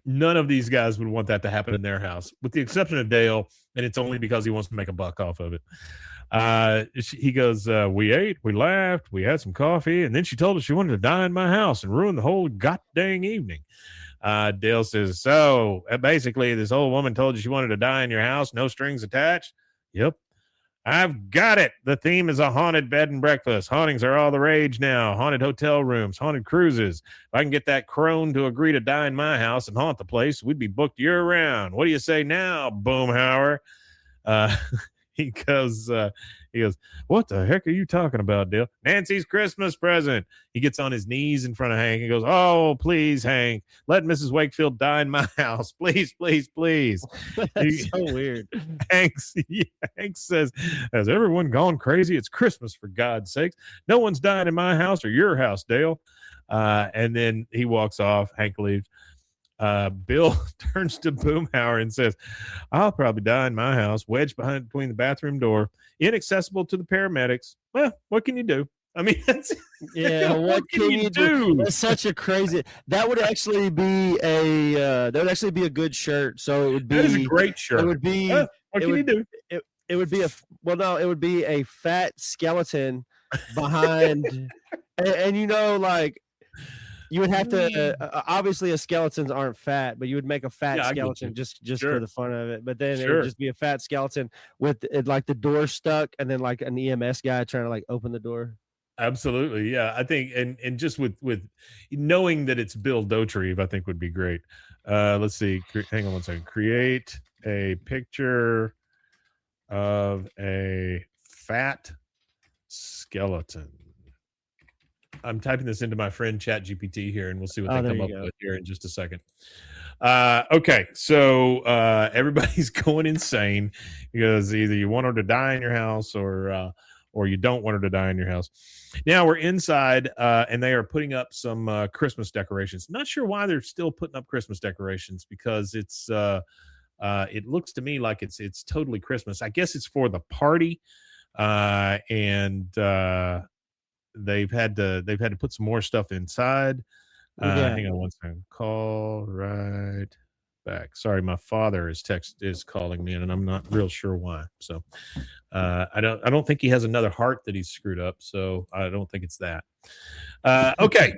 None of these guys would want that to happen in their house, with the exception of Dale, and it's only because he wants to make a buck off of it. He goes, we ate, we laughed, we had some coffee, and then she told us she wanted to die in my house and ruin the whole god-dang evening. Dale says, so basically this old woman told you she wanted to die in your house, no strings attached? Yep. I've got it. The theme is a haunted bed and breakfast. Hauntings are all the rage now. Haunted hotel rooms, haunted cruises. If I can get that crone to agree to die in my house and haunt the place, we'd be booked year round. What do you say now, Boomhauer? he goes, what the heck are you talking about, Dale? Nancy's Christmas present. He gets on his knees in front of Hank and goes, oh, please, Hank, let Mrs. Wakefield die in my house. Please, please, please. That's so weird. Hank says, has everyone gone crazy? It's Christmas, for God's sakes. No one's dying in my house or your house, Dale. And then he walks off. Hank leaves. Bill turns to Boomhauer and says, I'll probably die in my house, wedged between the bathroom door, inaccessible to the paramedics. Well, what can you do? I mean, that's, what can you do? That's such a crazy. That would actually be a good shirt. So it would be. That is a great shirt. It would be. What can you do? It would be it would be a fat skeleton behind, and like. You would have to obviously, skeletons aren't fat, but you would make a fat skeleton just for the fun of it. But then it would just be a fat skeleton with like the door stuck, and then like an EMS guy trying to like open the door. Absolutely, yeah. I think and just with knowing that it's Bill Dauterive, I think would be great. Let's see. Hang on one second. Create a picture of a fat skeleton. I'm typing this into my friend ChatGPT here, and we'll see what they come up with here in just a second. Okay, so everybody's going insane because either you want her to die in your house or you don't want her to die in your house. Now we're inside, and they are putting up some Christmas decorations. Not sure why they're still putting up Christmas decorations, because it's it looks to me like it's totally Christmas. I guess it's for the party, and they've had to put some more stuff inside. Hang on one second. Call right back. Sorry, my father is calling me, and I'm not real sure why. So I don't think he has another heart that he's screwed up. So I don't think it's that. Okay.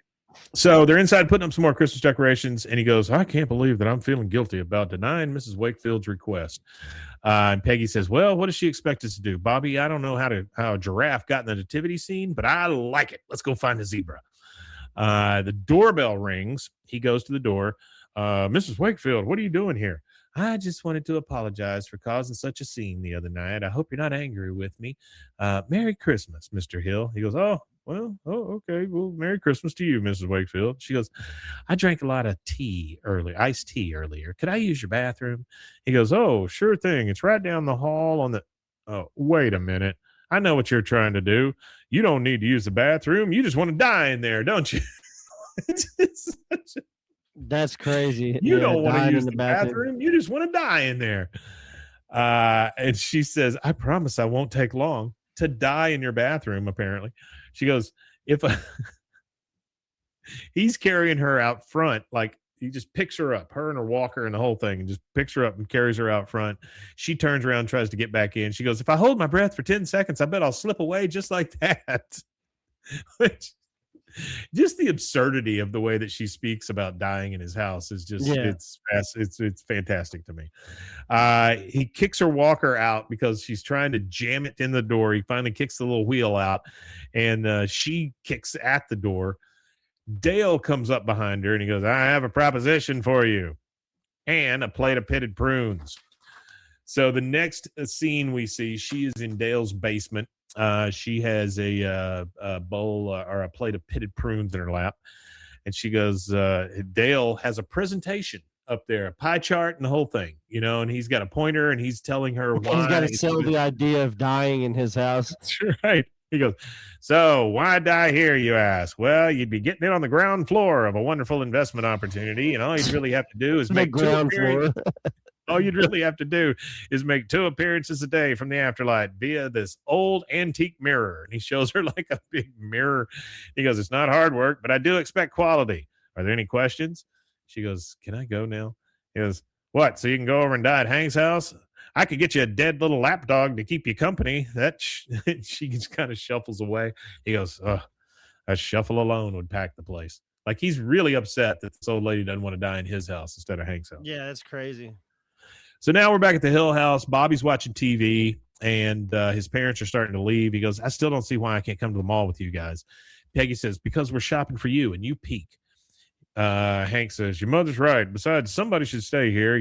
So they're inside putting up some more Christmas decorations, and he goes, I can't believe that I'm feeling guilty about denying Mrs. Wakefield's request. And Peggy says, well, what does she expect us to do? Bobby, I don't know how a giraffe got in the nativity scene, but I like it. Let's go find a zebra. The doorbell rings. He goes to the door. Mrs. Wakefield, what are you doing here? I just wanted to apologize for causing such a scene the other night. I hope you're not angry with me. Merry Christmas, Mr. Hill. He goes, okay. Well, Merry Christmas to you, Mrs. Wakefield. She goes, I drank a lot of iced tea earlier. Could I use your bathroom? He goes, oh, sure thing. It's right down the hall on the. Oh, wait a minute. I know what you're trying to do. You don't need to use the bathroom. You just want to die in there, don't you? That's crazy. You don't want to use the bathroom. You just want to die in there. And she says, I promise I won't take long to die in your bathroom, apparently. She goes, he's carrying her out front, like he just picks her up, her and her walker and the whole thing, and just picks her up and carries her out front. She turns around, tries to get back in. She goes, if I hold my breath for 10 seconds, I bet I'll slip away just like that. Which, just the absurdity of the way that she speaks about dying in his house is just it's fantastic to me. He kicks her walker out because she's trying to jam it in the door. He finally kicks the little wheel out, and she kicks at the door. Dale comes up behind her and he goes, I have a proposition for you and a plate of pitted prunes. So the next scene we see, she is in Dale's basement. She has a bowl or a plate of pitted prunes in her lap. And she goes, Dale has a presentation up there, a pie chart and the whole thing, and he's got a pointer and he's telling her why. He's got to sell the idea of dying in his house. That's right. He goes, so why die here, you ask? Well, you'd be getting it on the ground floor of a wonderful investment opportunity. And all you'd really have to do is make ground floor. All you'd really have to do is make 2 appearances a day from the afterlife via this old antique mirror. And he shows her like a big mirror. He goes, it's not hard work, but I do expect quality. Are there any questions? She goes, can I go now? He goes, what? So you can go over and die at Hank's house? I could get you a dead little lapdog to keep you company. That she just kind of shuffles away. He goes, a shuffle alone would pack the place. Like he's really upset that this old lady doesn't want to die in his house instead of Hank's house. Yeah, that's crazy. So now we're back at the Hill house. Bobby's watching TV, and his parents are starting to leave. He goes, I still don't see why I can't come to the mall with you guys. Peggy says, because we're shopping for you, and you peak. Hank says, your mother's right. Besides, somebody should stay here,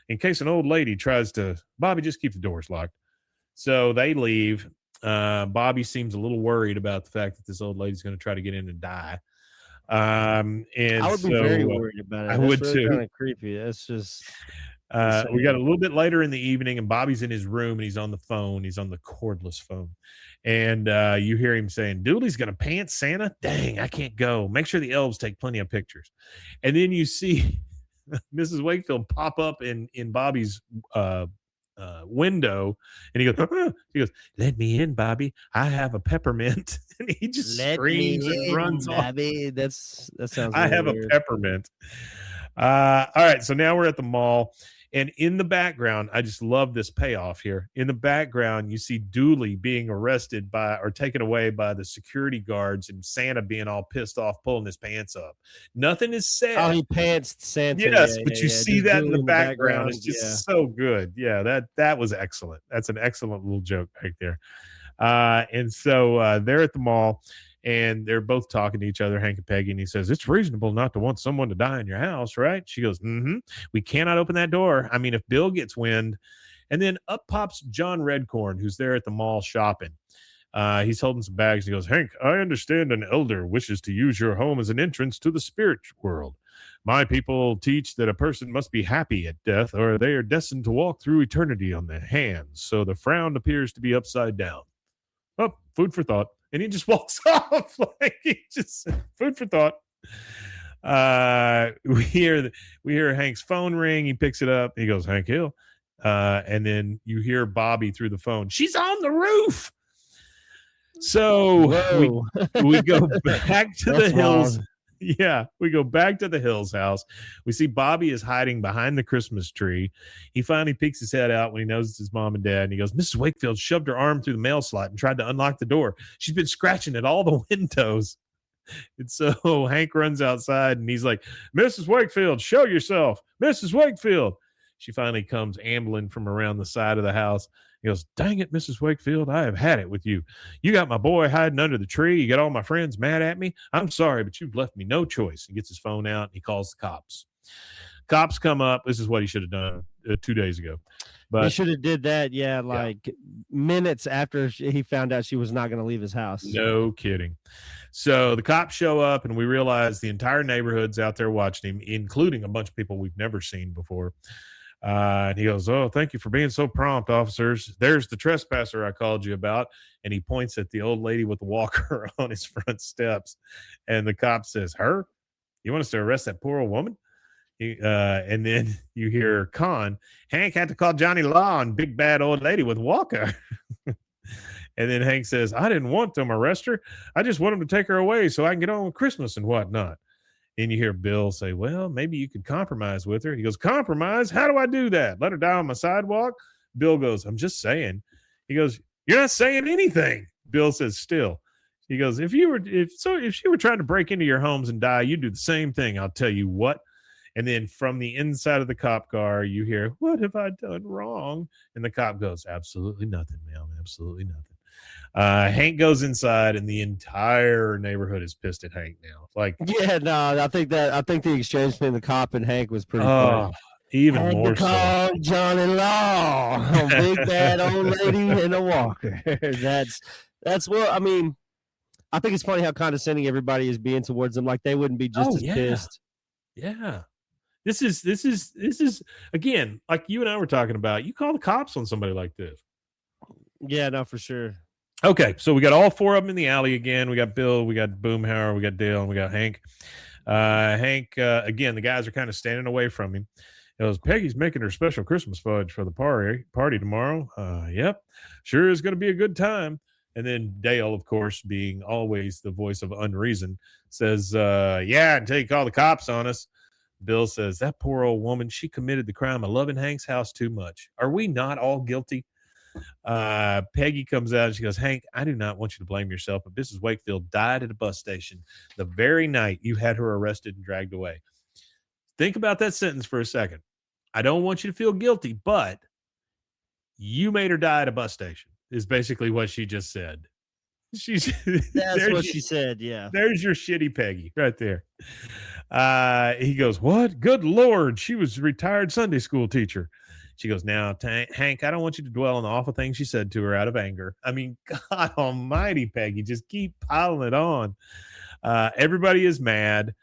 in case an old lady tries to. Bobby, just keep the doors locked. So they leave. Bobby seems a little worried about the fact that this old lady's going to try to get in and die. And I would be very worried about it. I That's would really too. kind of creepy. That's just We got insane. a little bit later in the evening, and Bobby's in his room, and he's on the phone. He's on the cordless phone, and you hear him saying, "Dooley's going to pants Santa. Dang, I can't go. Make sure the elves take plenty of pictures." And then you see Mrs. Wakefield pop up in Bobby's window, and he goes, he goes, "Let me in, Bobby. I have a peppermint." And he just screams and runs off. Bobby. That sounds. I have weird. a peppermint. All right, so now we're at the mall, and in the background, I just love this payoff here. In the background, you see Dooley being arrested by or taken away by the security guards, and Santa being all pissed off, pulling his pants up. Nothing is said. Oh, he pantsed Santa. Yes, Yeah, but yeah, you yeah. see Just that Dooley in the background. It's just yeah. so good. Yeah, that was excellent. That's an excellent little joke right there. And so they're at the mall, and they're both talking to each other, Hank and Peggy, and he says, "It's reasonable not to want someone to die in your house, right?" She goes, "Mm-hmm. We cannot open that door. I mean, if Bill gets wind." And then up pops John Redcorn, who's there at the mall shopping. He's holding some bags. He goes, "Hank, I understand an elder wishes to use your home as an entrance to the spirit world. My people teach that a person must be happy at death, or they are destined to walk through eternity on their hands. So the frown appears to be upside down." Oh, food for thought. And he just walks off. Like he just food for thought. We hear Hank's phone ring. He picks it up. He goes, "Hank Hill." And then you hear Bobby through the phone, "She's on the roof." So we go back to the hills. Wild. Yeah, we go back to the Hills house. We see Bobby is hiding behind the Christmas tree. He finally peeks his head out when he knows it's his mom and dad, and he goes, "Mrs. Wakefield shoved her arm through the mail slot and tried to unlock the door. She's been scratching at all the windows." And so Hank runs outside, and he's like, "Mrs. Wakefield, show yourself. Mrs. Wakefield." She finally comes ambling from around the side of the house. He goes, "Dang it, Mrs. Wakefield, I have had it with you. You got my boy hiding under the tree. You got all my friends mad at me. I'm sorry, but you've left me no choice." He gets his phone out, and he calls the cops. Cops come up. This is what he should have done 2 days ago. But he should have did that, like minutes after he found out she was not going to leave his house. No kidding. So the cops show up, and we realize the entire neighborhood's out there watching him, including a bunch of people we've never seen before. And he goes, "Oh, thank you for being so prompt, officers. There's the trespasser I called you about." And he points at the old lady with the walker on his front steps. And the cop says, "Her? You want us to arrest that poor old woman?" And then you hear Con, "Hank had to call Johnny Law on big bad old lady with walker." And then Hank says, "I didn't want them arrest her. I just want them to take her away so I can get on with Christmas and whatnot." And you hear Bill say, "Well, maybe you could compromise with her." He goes, "Compromise? How do I do that? Let her die on my sidewalk?" Bill goes, "I'm just saying." He goes, "You're not saying anything." Bill says, "Still." He goes, if she were trying to break into your homes and die, you'd do the same thing. I'll tell you what." And then from the inside of the cop car, you hear, "What have I done wrong?" And the cop goes, "Absolutely nothing, ma'am. Absolutely nothing." Hank goes inside, and the entire neighborhood is pissed at Hank now. Like, yeah, no, I think the exchange between the cop and Hank was pretty funny. Even Had more to call so. Johnny Law, big bad old lady in a walker. That's well, I mean, I think it's funny how condescending everybody is being towards them. Like they wouldn't be just as pissed. Yeah. This is again, like you and I were talking about. You call the cops on somebody like this. Yeah, no, for sure. Okay, so we got all four of them in the alley again. We got Bill, we got Boomhauer, we got Dale, and we got Hank. Hank, again, the guys are kind of standing away from him. He goes, "Peggy's making her special Christmas fudge for the party tomorrow." Yep, sure is going to be a good time. And then Dale, of course, being always the voice of unreason, says, "Yeah, until you call the cops on us." Bill says, "That poor old woman, she committed the crime of loving Hank's house too much. Are we not all guilty?" Peggy comes out and she goes, "Hank, I do not want you to blame yourself, but Mrs. Wakefield died at a bus station the very night you had her arrested and dragged away." Think about that sentence for a second. I don't want you to feel guilty, but you made her die at a bus station is basically what she just said. That's what she said. Yeah. There's your shitty Peggy right there. He goes, "What? Good Lord. She was a retired Sunday school teacher." She goes, now, Hank, I don't want you to dwell on the awful things she said to her out of anger. I mean, God almighty, Peggy, just keep piling it on. Everybody is mad.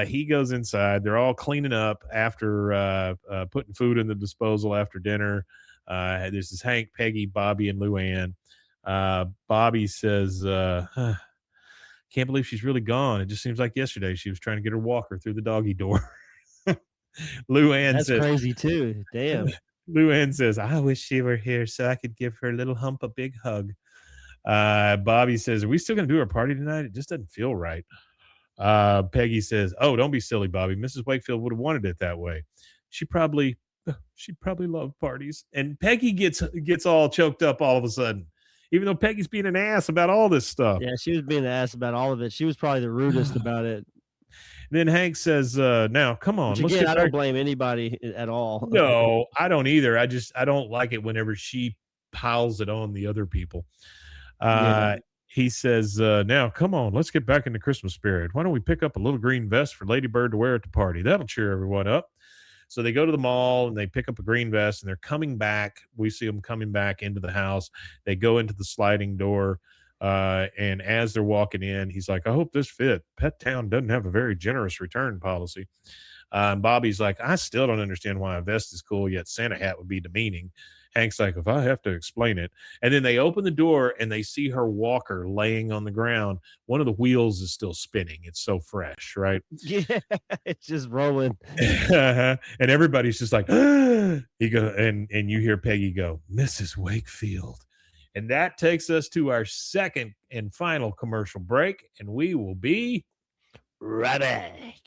He goes inside. They're all cleaning up after putting food in the disposal after dinner. This is Hank, Peggy, Bobby, and Luann. Bobby says, can't believe she's really gone. It just seems like yesterday she was trying to get her walker through the doggy door. Luann That's says, crazy too. Damn. Luann says, I wish she were here so I could give her little hump a big hug. Bobby says, are we still going to do our party tonight? It just doesn't feel right. Peggy says, oh, don't be silly, Bobby. Mrs. Wakefield would have wanted it that way. She probably loved parties. And Peggy gets all choked up all of a sudden, even though Peggy's being an ass about all this stuff. Yeah, she was being an ass about all of it. She was probably the rudest about it. Then Hank says, now, come on. Which, again, I don't blame anybody at all. No, I don't either. I don't like it whenever she piles it on the other people. He says, now, come on, let's get back in the Christmas spirit. Why don't we pick up a little green vest for Lady Bird to wear at the party? That'll cheer everyone up. So they go to the mall and they pick up a green vest, and they're coming back. We see them coming back into the house. They go into the sliding door. And as they're walking in, he's like, I hope this fit. Pet Town doesn't have a very generous return policy. And Bobby's like, I still don't understand why a vest is cool, yet Santa hat would be demeaning. Hank's like, if I have to explain it. And then they open the door and they see her walker laying on the ground. One of the wheels is still spinning. It's so fresh, right? Yeah, it's just rolling. And everybody's just like, he goes, and you hear Peggy go, Mrs. Wakefield. And that takes us to our second and final commercial break, and we will be right back.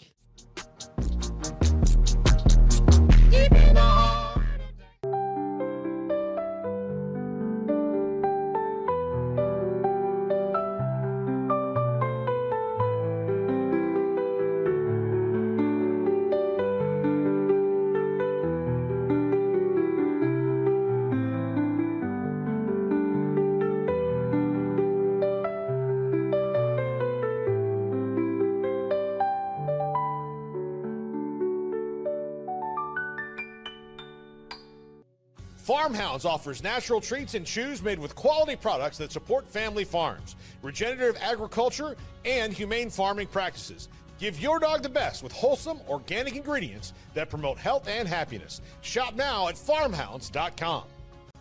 Farmhounds offers natural treats and chews made with quality products that support family farms, regenerative agriculture, and humane farming practices. Give your dog the best with wholesome, organic ingredients that promote health and happiness. Shop now at farmhounds.com.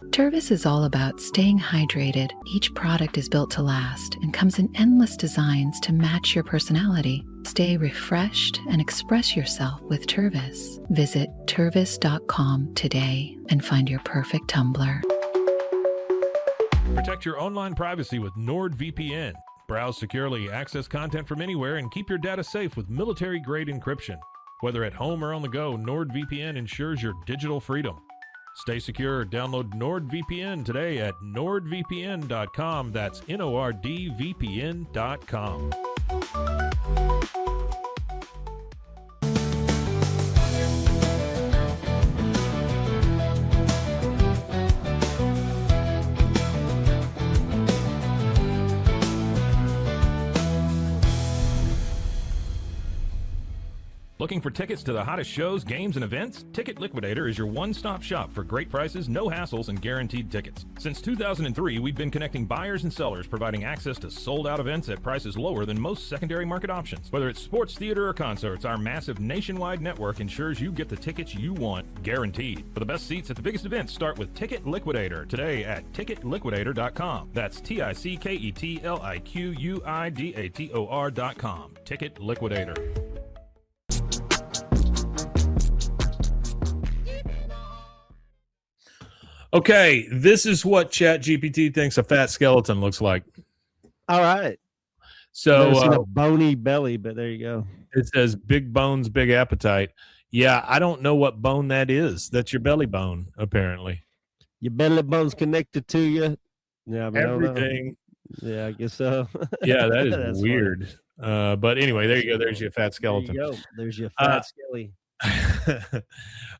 Tervis is all about staying hydrated. Each product is built to last and comes in endless designs to match your personality. Stay refreshed and express yourself with Tervis. Visit tervis.com today and find your perfect tumbler. Protect your online privacy with NordVPN. Browse securely, access content from anywhere, and keep your data safe with military-grade encryption. Whether at home or on the go, NordVPN ensures your digital freedom. Stay secure. Download NordVPN today at nordvpn.com. That's NORDVPN.com. Looking for tickets to the hottest shows, games, and events? Ticket Liquidator is your one-stop shop for great prices, no hassles, and guaranteed tickets. Since 2003, we've been connecting buyers and sellers, providing access to sold-out events at prices lower than most secondary market options. Whether it's sports, theater, or concerts, our massive nationwide network ensures you get the tickets you want, guaranteed. For the best seats at the biggest events, start with Ticket Liquidator today at ticketliquidator.com. That's TICKETLIQUIDATOR.com. Ticket Liquidator. Okay, this is what ChatGPT thinks a fat skeleton looks like. All right. So a bony belly, but there you go. It says big bones, big appetite. Yeah, I don't know what bone that is. That's your belly bone, apparently. Your belly bone's connected to you. Yeah, everything. Yeah, I guess so. Yeah, that is weird. But anyway, there you go. There's your fat skeleton. There you go. There's your fat skelly.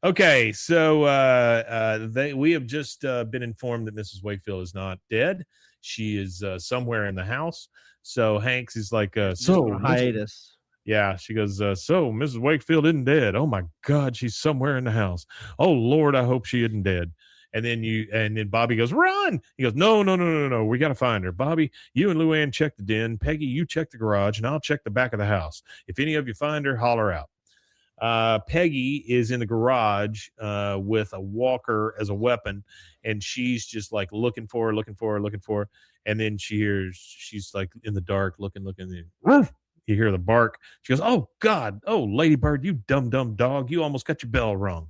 Okay, so we have just been informed that Mrs. Wakefield is not dead. She is somewhere in the house. So Hanks is like, so hiatus. Yeah, she goes, so Mrs. Wakefield isn't dead. Oh my God, she's somewhere in the house. Oh Lord, I hope she isn't dead. And then Bobby goes, run. He goes, no. We got to find her. Bobby, you and Luann check the den. Peggy, you check the garage, and I'll check the back of the house. If any of you find her, holler out. Peggy is in the garage with a walker as a weapon, and she's just like looking for her. And then she's like in the dark looking. You hear the bark. She goes, oh God, oh Ladybird, you dumb dog, you almost got your bell rung.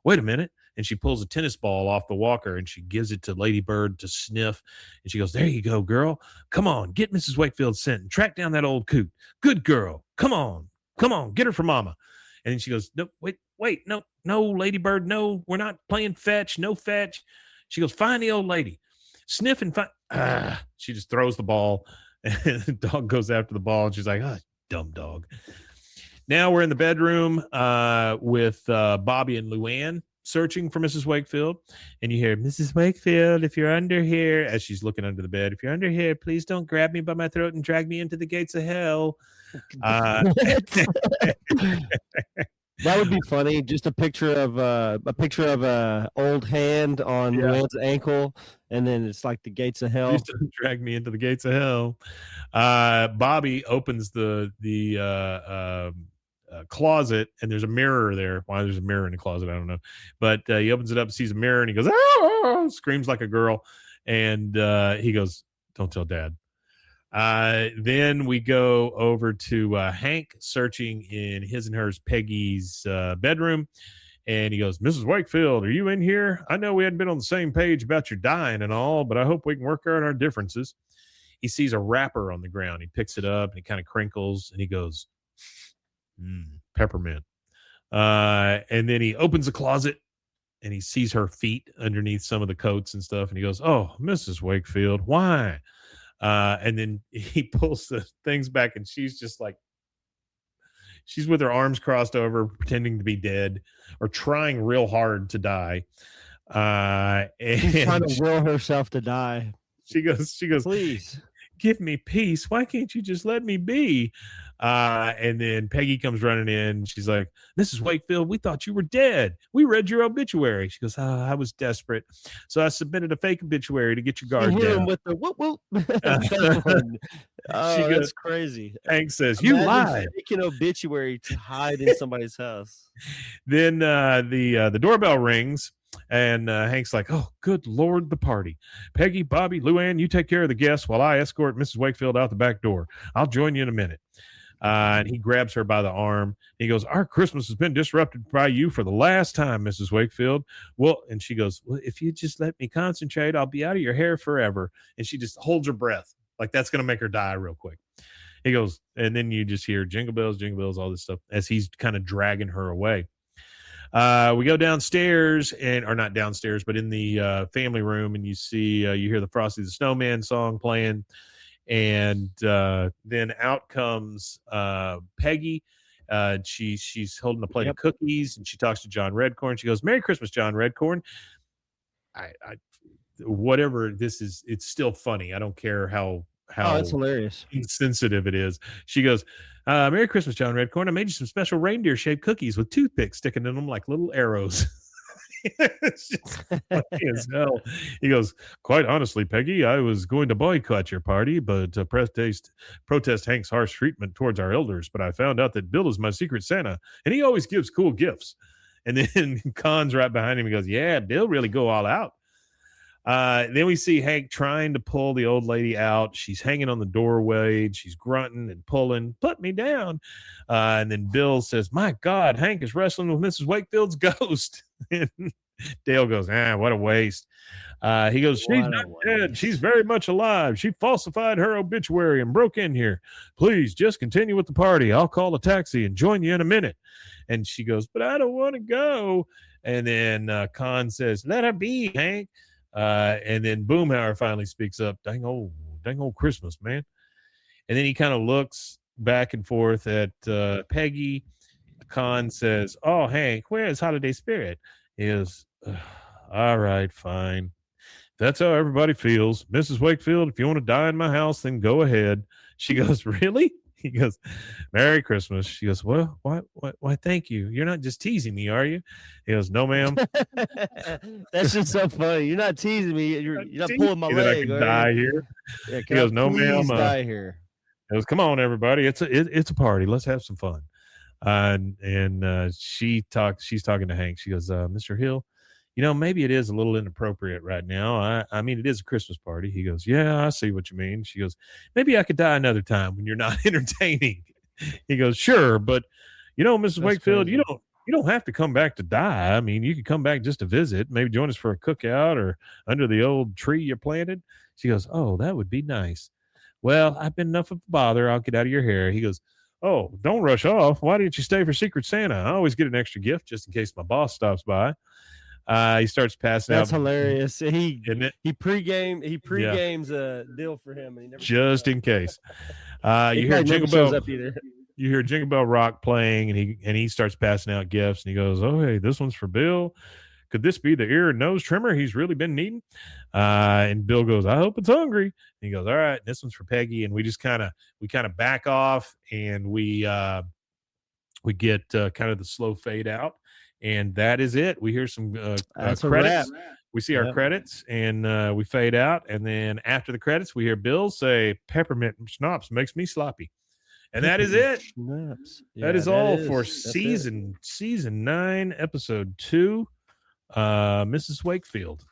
Wait a minute. And she pulls a tennis ball off the walker and she gives it to Ladybird to sniff. And she goes, there you go, girl. Come on, get Mrs. Wakefield scent and track down that old coot. Good girl. Come on, get her for mama. And then she goes, no, wait, no, Ladybird, no, we're not playing fetch, no fetch. She goes, find the old lady. Sniff and find. She just throws the ball, and the dog goes after the ball, and she's like, dumb dog. Now we're in the bedroom with Bobby and Luann searching for Mrs. Wakefield, and you hear, Mrs. Wakefield, if you're under here, as she's looking under the bed, if you're under here, please don't grab me by my throat and drag me into the gates of hell. That would be funny. Just a picture of a old hand on Luann's ankle, and then it's like the gates of hell. Please don't drag me into the gates of hell. Bobby opens the closet, and there's a mirror there. Why there's a mirror in the closet, I don't know. But he opens it up, sees a mirror, and he goes, ah! Screams like a girl. And he goes, don't tell Dad. Then we go over to Hank searching in his and hers Peggy's bedroom. And he goes, Mrs. Wakefield, are you in here? I know we hadn't been on the same page about your dying and all, but I hope we can work out our differences. He sees a wrapper on the ground. He picks it up and he kind of crinkles and he goes, peppermint. And then he opens the closet and he sees her feet underneath some of the coats and stuff. And he goes, oh, Mrs. Wakefield, why? And then he pulls the things back and she's just like, she's with her arms crossed over, pretending to be dead or trying real hard to die. And she's trying to will herself to die. She goes, please give me peace. Why can't you just let me be? And then Peggy comes running in. She's like, Mrs. Wakefield, we thought you were dead. We read your obituary. She goes, I was desperate. So I submitted a fake obituary to get your guard down. With the whoop. That's crazy. Hank says, you lied. Making an obituary to hide in somebody's house. Then the doorbell rings. And Hank's like, oh, good Lord, the party. Peggy, Bobby, Luann, you take care of the guests while I escort Mrs. Wakefield out the back door. I'll join you in a minute. And he grabs her by the arm. He goes, our Christmas has been disrupted by you for the last time, Mrs. Wakefield. Well, and she goes, well, if you just let me concentrate, I'll be out of your hair forever. And she just holds her breath. Like that's going to make her die real quick. He goes, and then you just hear jingle bells, all this stuff as he's kind of dragging her away. We go downstairs or not downstairs, but in the family room, and you see, you hear the Frosty the Snowman song playing. And then out comes Peggy. She's holding a plate of cookies, and she talks to John Redcorn. She goes, Merry Christmas, John Redcorn. I whatever this is, it's still funny. I don't care how it's hilarious, insensitive it is. She goes, Merry Christmas, John Redcorn. I made you some special reindeer-shaped cookies with toothpicks sticking in them like little arrows. It's just funny as hell. He goes, quite honestly, Peggy, I was going to boycott your party, but protest Hank's harsh treatment towards our elders. But I found out that Bill is my secret Santa, and he always gives cool gifts. And then Con's right behind him. He goes, yeah, Bill really go all out. Then we see Hank trying to pull the old lady out. She's hanging on the doorway. And she's grunting and pulling. Put me down. And then Bill says, my God, Hank is wrestling with Mrs. Wakefield's ghost. And Dale goes, what a waste. He goes, she's not dead. She's very much alive. She falsified her obituary and broke in here. Please just continue with the party. I'll call a taxi and join you in a minute. And she goes, but I don't want to go. And then Con says, let her be, Hank. And then Boomhauer finally speaks up. Dang old Christmas, man. And then he kind of looks back and forth at Peggy. Con says, oh, Hank, where's Holiday Spirit? He goes, all right, fine. That's how everybody feels. Mrs. Wakefield, if you want to die in my house, then go ahead. She goes, really? He goes, Merry Christmas. She goes, well, why, thank you. You're not just teasing me, are you? He goes, no, ma'am. That's just so funny. You're not teasing me. You're not pulling my that I leg. can are die you? here. Yeah, He can goes, I no, please ma'am. die here? He goes, come on, everybody. It's a party. Let's have some fun. She's talking to Hank. She goes, Mr. Hill, maybe it is a little inappropriate right now. I mean, it is a Christmas party. He goes, yeah, I see what you mean. She goes, maybe I could die another time when you're not entertaining. He goes, sure, but Mrs. That's Wakefield, crazy. you don't have to come back to die. I mean, you could come back just to visit, maybe join us for a cookout or under the old tree you planted. She goes, oh, that would be nice. Well, I've been enough of a bother. I'll get out of your hair. He goes, oh, don't rush off. Why didn't you stay for Secret Santa? I always get an extra gift just in case my boss stops by. He starts passing out. That's hilarious. He pre-games a deal for him, and he never just in case. You hear Jingle Bell Rock playing, and he starts passing out gifts, and he goes, "Oh, hey, this one's for Bill. Could this be the ear and nose trimmer he's really been needing?" And Bill goes, "I hope it's hungry." And he goes, "All right, this one's for Peggy." And we just kind of back off, and we get kind of the slow fade out, and that is it. We hear some credits. We see our credits, and we fade out, and then after the credits, we hear Bill say, "Peppermint schnapps makes me sloppy." And that is it. That is all for season 9, episode 2, Mrs. Wakefield.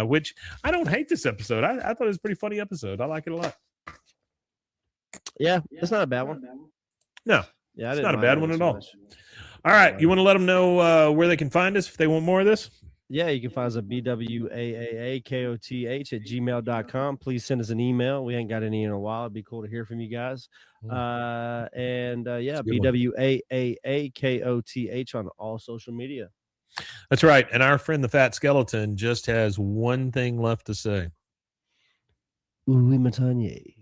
Which I don't hate this episode. I thought it was a pretty funny episode. I like it a lot. Yeah, it's not a bad one. No, yeah, it's not a bad one at all. All right, you want to let them know where they can find us if they want more of this? Yeah, you can find us at bwaaaakoth@gmail.com. Please send us an email. We ain't got any in a while. It'd be cool to hear from you guys. bwaaaakoth on all social media. That's right. And our friend the Fat Skeleton just has one thing left to say. Oui, Matanye.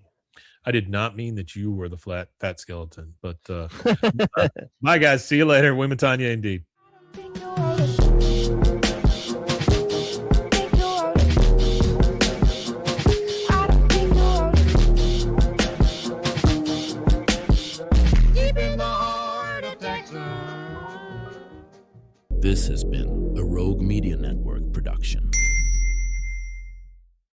I did not mean that you were the fat skeleton, but bye guys. See you later. Oui, Matanye indeed.